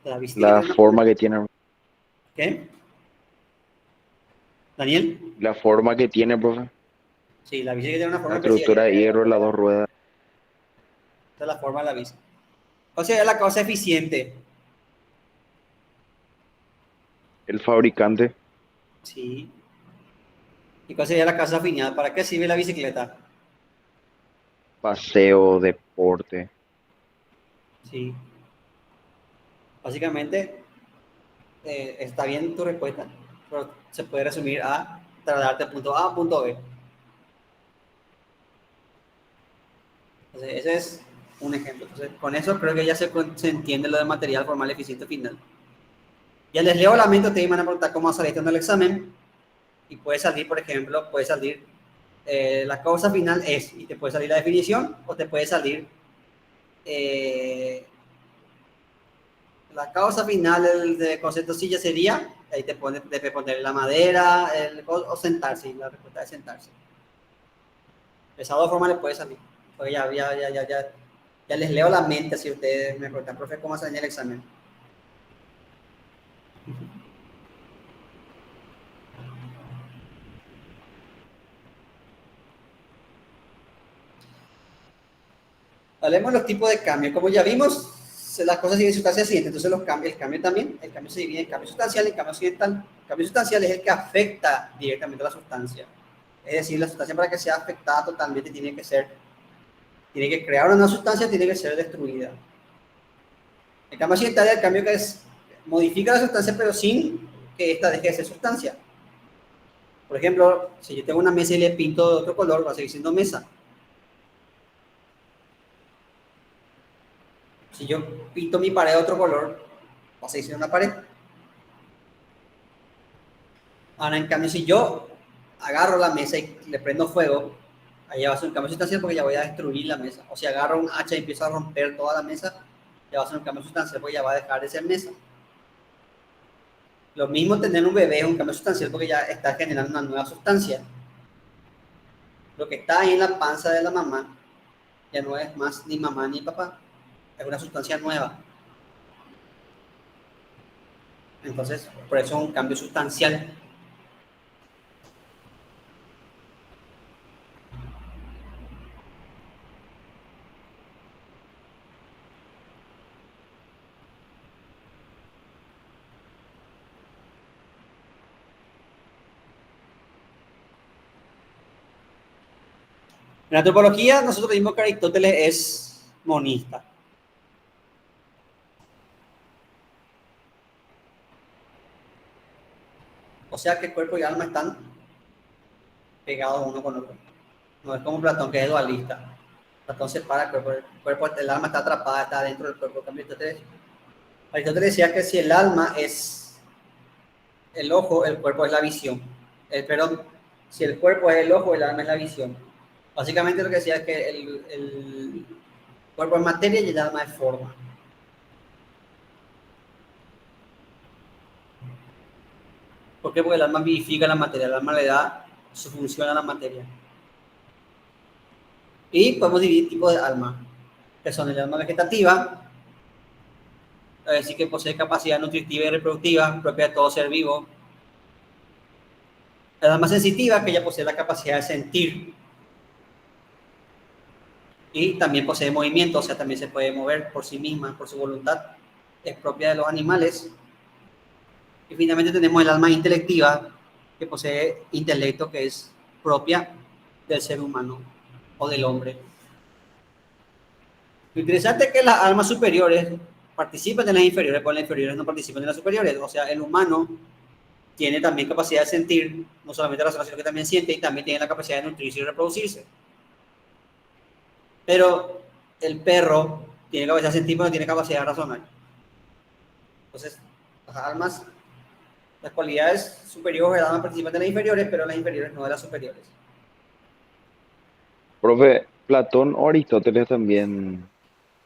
La bicicleta. La forma que tiene. ¿Qué? ¿Daniel? La forma que tiene, profe. Sí, la bicicleta tiene una forma La estructura de hierro, las dos ruedas. Esta es la forma de la bici. ¿Cuál sería la causa eficiente? El fabricante. Sí. ¿Y cuál sería la causa final? ¿Para qué sirve la bicicleta? Paseo, deporte. Sí. Básicamente, está bien tu respuesta, pero se puede resumir a trasladarte de punto A a punto B. Entonces, ese es un ejemplo. Entonces, con eso creo que ya se entiende lo de material formal eficiente final. Ya les leo la mente, ustedes van a preguntar cómo va a salir esto en el examen. Y puede salir, por ejemplo, puede salir la causa final es, y te puede salir la definición o te puede salir la causa final del concepto silla sería, ahí te debe poner la madera o sentarse, y la respuesta es sentarse. De esas dos formas les puede salir. Porque ya les leo la mente si ustedes me preguntan, profe, ¿cómo hacen el examen? Hablemos de los tipos de cambio. Como ya vimos, las cosas siguen sustancia siguiente. Entonces el cambio se divide en cambio sustancial y cambio accidental. El cambio sustancial es el que afecta directamente a la sustancia. Es decir, la sustancia para que sea afectada totalmente tiene que crear una nueva sustancia, tiene que ser destruida. El cambio accidental es el cambio que modifica la sustancia pero sin que ésta deje de ser sustancia. Por ejemplo, si yo tengo una mesa y le pinto de otro color, va a seguir siendo mesa. Si yo pinto mi pared de otro color, va a seguir siendo una pared. Ahora, en cambio, si yo agarro la mesa y le prendo fuego, ahí va a ser un cambio sustancial porque ya voy a destruir la mesa. O si agarro un hacha y empiezo a romper toda la mesa, ya va a ser un cambio sustancial porque ya va a dejar de ser mesa. Lo mismo tener un bebé es un cambio sustancial porque ya está generando una nueva sustancia. Lo que está ahí en la panza de la mamá ya no es más ni mamá ni papá, es una sustancia nueva. Entonces, por eso es un cambio sustancial. En la antropología, nosotros vimos que Aristóteles es monista. O sea que el cuerpo y el alma están pegados uno con otro. No es como Platón, que es dualista. Platón separa el alma está atrapada, está dentro del cuerpo. Aristóteles decía que si el alma es el ojo, el cuerpo es la visión. Perdón, si el cuerpo es el ojo, el alma es la visión. Básicamente lo que decía es que el cuerpo es materia y el alma es forma. ¿Por qué? Porque el alma vivifica la materia, el alma le da su función a la materia. Y podemos dividir tipos de alma, que son el alma vegetativa, es decir, que posee capacidad nutritiva y reproductiva propia de todo ser vivo. El alma sensitiva, que ya posee la capacidad de sentir. Y también posee movimiento, o sea, también se puede mover por sí misma, por su voluntad. Es propia de los animales. Y finalmente tenemos el alma intelectiva, que posee intelecto, que es propia del ser humano o del hombre. Lo interesante es que las almas superiores participan de las inferiores, pero las inferiores no participan de las superiores. O sea, el humano tiene también capacidad de sentir, no solamente razonar, sino que también siente y también tiene la capacidad de nutrirse y reproducirse. Pero el perro tiene capacidad de sentir, pero no tiene capacidad de razonar. Entonces, las almas, las cualidades superiores de las almas participan de las inferiores, pero las inferiores no de las superiores. Profe, Platón o Aristóteles también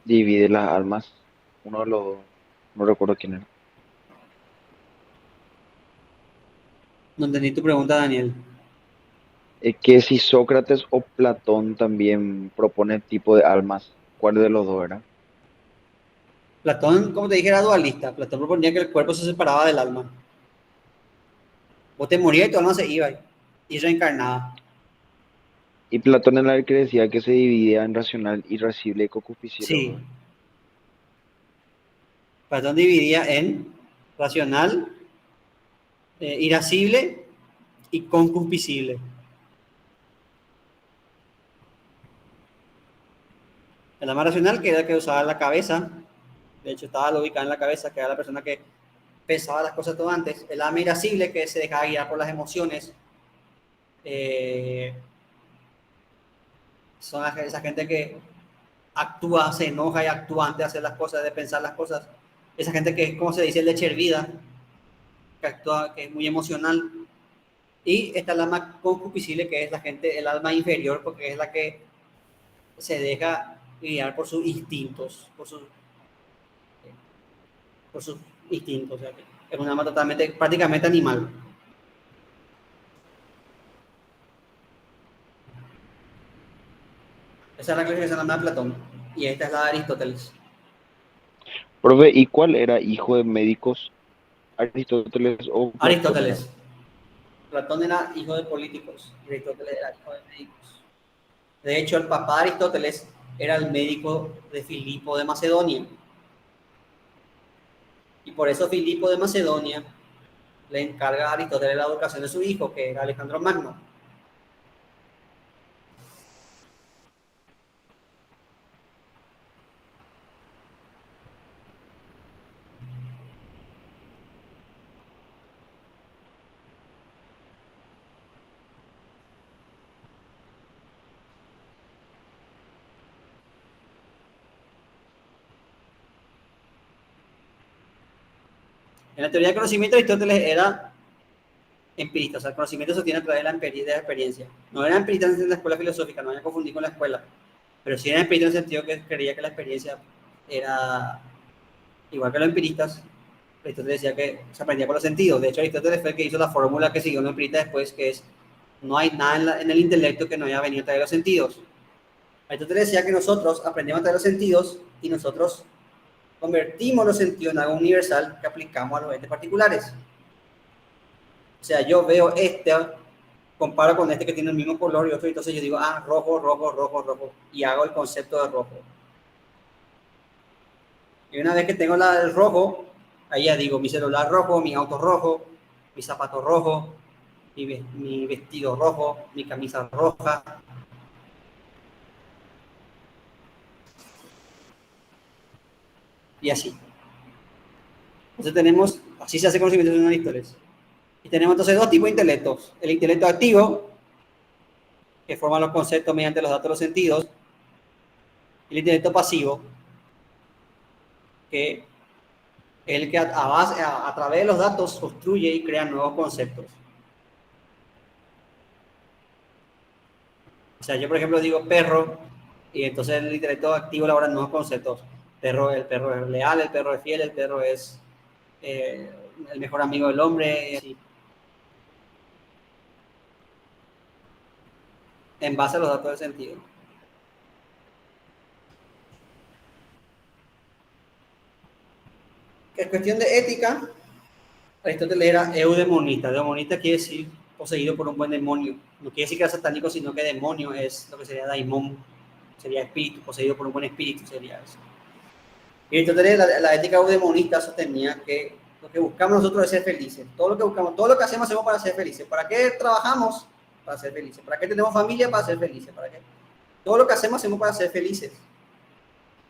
divide las almas. Uno de los dos, no recuerdo quién era. No entendí tu pregunta, Daniel. Que si Sócrates o Platón también propone tipo de almas, ¿cuál de los dos era? Platón, como te dije, era dualista. Platón proponía que el cuerpo se separaba del alma. Vos te morías y tu alma se iba y reencarnaba. Y Platón era el que decía que se dividía en racional, irascible y concupiscible. Sí. Platón dividía en racional, irascible y concupiscible. El alma racional, que era el que usaba la cabeza, de hecho estaba ubicada en la cabeza, que era la persona que pensaba las cosas todo antes. El alma irascible, que se dejaba guiar por las emociones. Son esa gente que actúa, se enoja y actúa antes de hacer las cosas, de pensar las cosas. Esa gente que es, como se dice, leche hervida, que actúa, que es muy emocional. Y está el alma concupiscible, que es la gente, el alma inferior, porque es la que se deja guiar por sus instintos, por sus instintos. O sea, que es un alma totalmente, prácticamente animal. Esa es la clasificación del alma de Platón. Y esta es la de Aristóteles. Profe, ¿y cuál era hijo de médicos? ¿Aristóteles o Platón era? Aristóteles. Platón era hijo de políticos. Aristóteles era hijo de médicos. De hecho, el papá de Aristóteles era el médico de Filipo de Macedonia. Y por eso Filipo de Macedonia le encarga a Aristóteles la educación de su hijo, que era Alejandro Magno. En la teoría del conocimiento, Aristóteles era empirista, o sea, el conocimiento se tiene a través de la experiencia. No era empirista en la escuela filosófica, no voy a confundir con la escuela, pero sí era empirista en el sentido que creía que la experiencia era igual que los empiristas. Aristóteles decía que se aprendía por los sentidos. De hecho, Aristóteles fue el que hizo la fórmula que siguió un empirista después, que es: no hay nada en el intelecto que no haya venido a través de los sentidos. Aristóteles decía que nosotros aprendemos a través de los sentidos y nosotros convertimos los sentidos en algo universal que aplicamos a los entes particulares. O sea, yo veo este, comparo con este que tiene el mismo color y otro, entonces yo digo, rojo, rojo, rojo, rojo, y hago el concepto de rojo. Y una vez que tengo el rojo, ahí ya digo, mi celular rojo, mi auto rojo, mi zapato rojo, mi vestido rojo, mi camisa roja. Y así. Entonces tenemos, así se hace conocimiento de Aristóteles. Y tenemos entonces dos tipos de intelectos. El intelecto activo, que forma los conceptos mediante los datos de los sentidos. Y el intelecto pasivo, que es el que a través de los datos construye y crea nuevos conceptos. O sea, yo por ejemplo digo perro, y entonces el intelecto activo elabora nuevos conceptos. El perro es leal, el perro es fiel, el perro es el mejor amigo del hombre, y así. En base a los datos del sentido. En cuestión de ética, Aristóteles era eudemonista. Eudemonista quiere decir poseído por un buen demonio. No quiere decir que era satánico, sino que demonio es lo que sería daimon, sería espíritu, poseído por un buen espíritu, sería eso. Y Aristóteles, la ética eudemonista sostenía que lo que buscamos nosotros es ser felices. Todo lo que buscamos, todo lo que hacemos para ser felices. ¿Para qué trabajamos? Para ser felices. ¿Para qué tenemos familia? Para ser felices. ¿Para qué? Todo lo que hacemos para ser felices.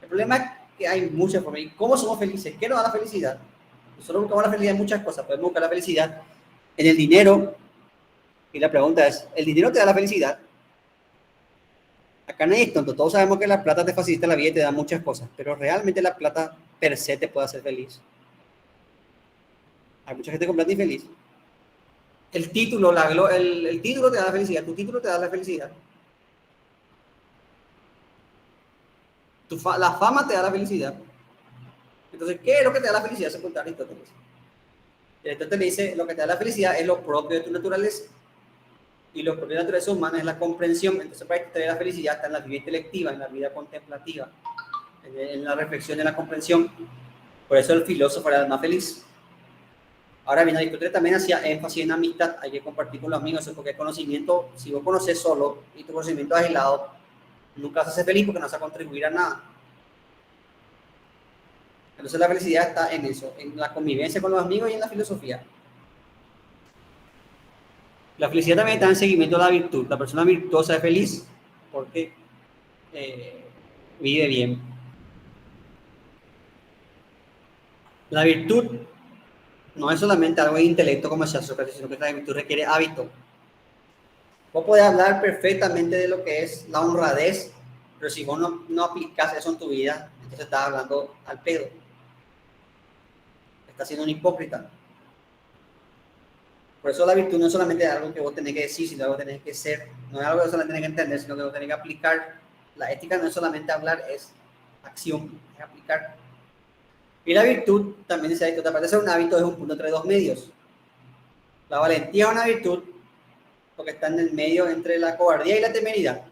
El problema es que hay muchas formas. ¿Y cómo somos felices? ¿Qué nos da la felicidad? Nosotros buscamos la felicidad en muchas cosas. Podemos buscar la felicidad en el dinero. Y la pregunta es, ¿el dinero te da la felicidad? Acá nadie es tonto. Todos sabemos que la plata te facilita la vida y te da muchas cosas. Pero realmente la plata per se te puede hacer feliz. Hay mucha gente con plata infeliz. El título, el título te da la felicidad. Tu título te da la felicidad. La fama te da la felicidad. Entonces, ¿qué es lo que te da la felicidad? Según Aristóteles. Aristóteles dice, lo que te da la felicidad es lo propio de tu naturaleza. Y lo propio de la naturaleza humana es la comprensión. Entonces, para Aristóteles la felicidad está en la vida intelectiva, en la vida contemplativa, en la reflexión y en la comprensión. Por eso el filósofo era el más feliz. Ahora bien, Aristóteles también hacía énfasis en amistad. Hay que compartir con los amigos, porque el conocimiento, si vos conoces solo y tu conocimiento es aislado, nunca vas a ser feliz porque no vas a contribuir a nada. Entonces la felicidad está en eso, en la convivencia con los amigos y en la filosofía. La felicidad también está en seguimiento de la virtud. La persona virtuosa es feliz porque vive bien. La virtud no es solamente algo de intelecto como decía Sócrates, sino que la virtud requiere hábito. Vos podés hablar perfectamente de lo que es la honradez, pero si vos no aplicás eso en tu vida, entonces estás hablando al pedo. Estás siendo un hipócrita. Por eso la virtud no es solamente algo que vos tenés que decir, sino algo que tenés que ser. No es algo que solamente tenés que entender, sino que vos tenés que aplicar. La ética no es solamente hablar, es acción, es aplicar. Y la virtud también dice que aparte de ser un hábito, es un punto entre dos medios. La valentía es una virtud porque está en el medio entre la cobardía y la temeridad.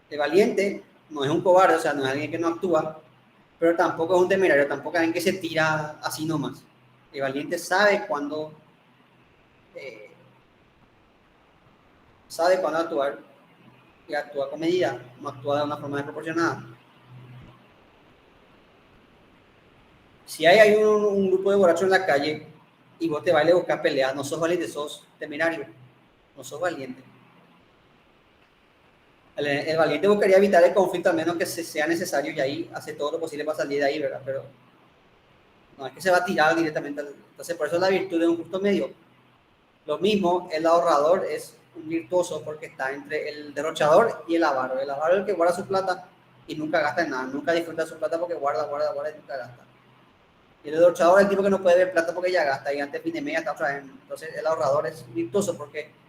El valiente no es un cobarde, o sea, no es alguien que no actúa, pero tampoco es un temerario, tampoco es alguien que se tira así nomás. El valiente sabe cuándo actuar y actúa con medida, no actúa de una forma desproporcionada. Si hay un grupo de borrachos en la calle y vos te vas a buscar peleas, no sos valiente, sos temerario, no sos valiente. El valiente buscaría evitar el conflicto al menos que sea necesario y ahí hace todo lo posible para salir de ahí, ¿verdad? Pero no es que se va a tirar directamente. Entonces, por eso la virtud es un justo medio. Lo mismo, el ahorrador es un virtuoso porque está entre el derrochador y el avaro. El avaro es el que guarda su plata y nunca gasta en nada, nunca disfruta de su plata porque guarda y nunca gasta. Y el derrochador es el tipo que no puede ver plata porque ya gasta y antes de fin de mes gasta otra vez. Entonces, el ahorrador es virtuoso porque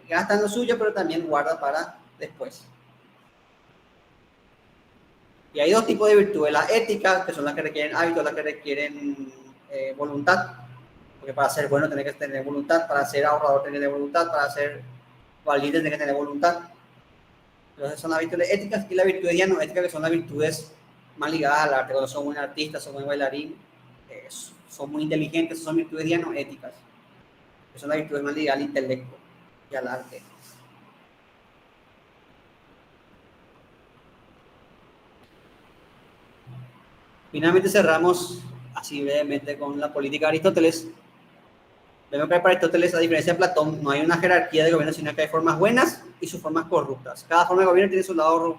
gasta en lo suyo, pero también guarda para después. Y hay dos tipos de virtudes, las éticas, que son las que requieren hábitos, las que requieren voluntad, porque para ser bueno tenés que tener voluntad, para ser ahorrador tenés que tener voluntad, para ser valiente tenés que tener voluntad. Entonces son las virtudes éticas y las virtudes ya no éticas, que son las virtudes más ligadas al arte, cuando son buen artista, son buen bailarín, son muy inteligentes, son virtudes ya no éticas, que son las virtudes más ligadas al intelecto y al arte. Finalmente cerramos así brevemente con la política de Aristóteles. Vemos que para Aristóteles, a diferencia de Platón, no hay una jerarquía de gobierno, sino que hay formas buenas y sus formas corruptas. Cada forma de gobierno tiene su lado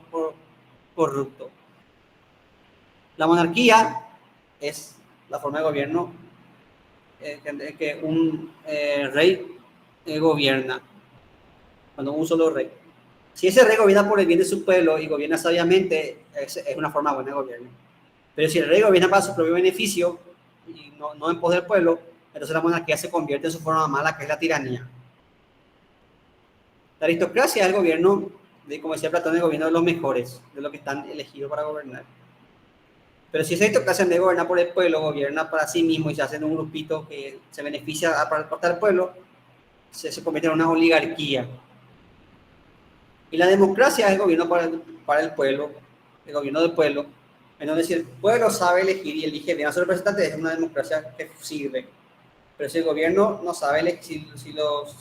corrupto. La monarquía es la forma de gobierno que un rey gobierna, cuando un solo rey. Si ese rey gobierna por el bien de su pueblo y gobierna sabiamente, es una forma buena de gobierno. Pero si el rey gobierna para su propio beneficio y no en pos del pueblo, entonces la monarquía se convierte en su forma mala, que es la tiranía. La aristocracia es el gobierno, como decía Platón, el gobierno de los mejores, de los que están elegidos para gobernar. Pero si esa aristocracia no gobierna por el pueblo, gobierna para sí mismo y se hace en un grupito que se beneficia para el costa del pueblo, se convierte en una oligarquía. Y la democracia es el gobierno para el pueblo, el gobierno del pueblo, en donde si el pueblo sabe elegir y elige bien a sus representantes, es una democracia que sirve. Pero si el gobierno no sabe elegir, si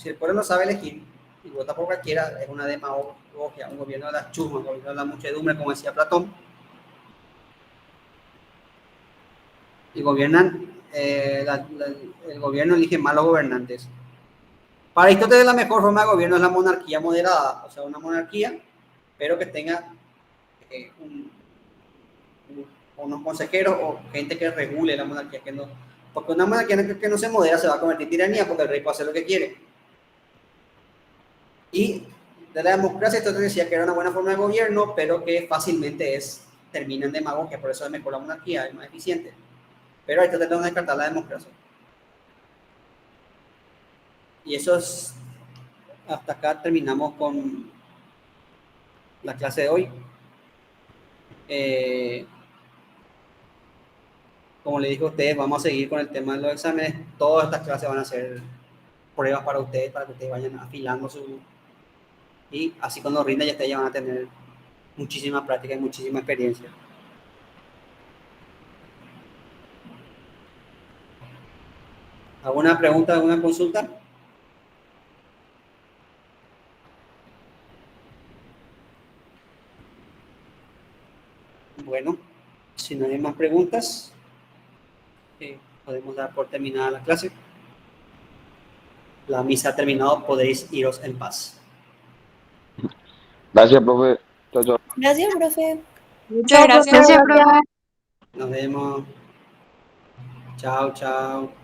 el pueblo no sabe elegir y vota por cualquiera, es una demagogia, un gobierno de las chumas, un gobierno de la muchedumbre, como decía Platón. Y gobiernan, el gobierno elige malos gobernantes. Para Aristóteles la mejor forma de gobierno es la monarquía moderada, o sea, una monarquía, pero que tenga unos consejeros o gente que regule la monarquía, porque una monarquía que no se modera se va a convertir en tiranía porque el rey puede hacer lo que quiere. Y de la democracia, esto te decía que era una buena forma de gobierno, pero que fácilmente termina en demagogia, por eso es mejor la monarquía, es más eficiente. Pero ahorita tenemos que descartar la democracia. Y eso es, hasta acá terminamos con la clase de hoy. Como le dije a ustedes, vamos a seguir con el tema de los exámenes. Todas estas clases van a ser pruebas para ustedes, para que ustedes vayan afilando y así cuando rindan ya van a tener muchísima práctica y muchísima experiencia. ¿Alguna pregunta, alguna consulta? Bueno, si no hay más preguntas, podemos dar por terminada la clase. La misa ha terminado, podéis iros en paz. Gracias, profe. Chao, chao. Gracias, profe. Muchas gracias, profe. Nos vemos. Chao, chao.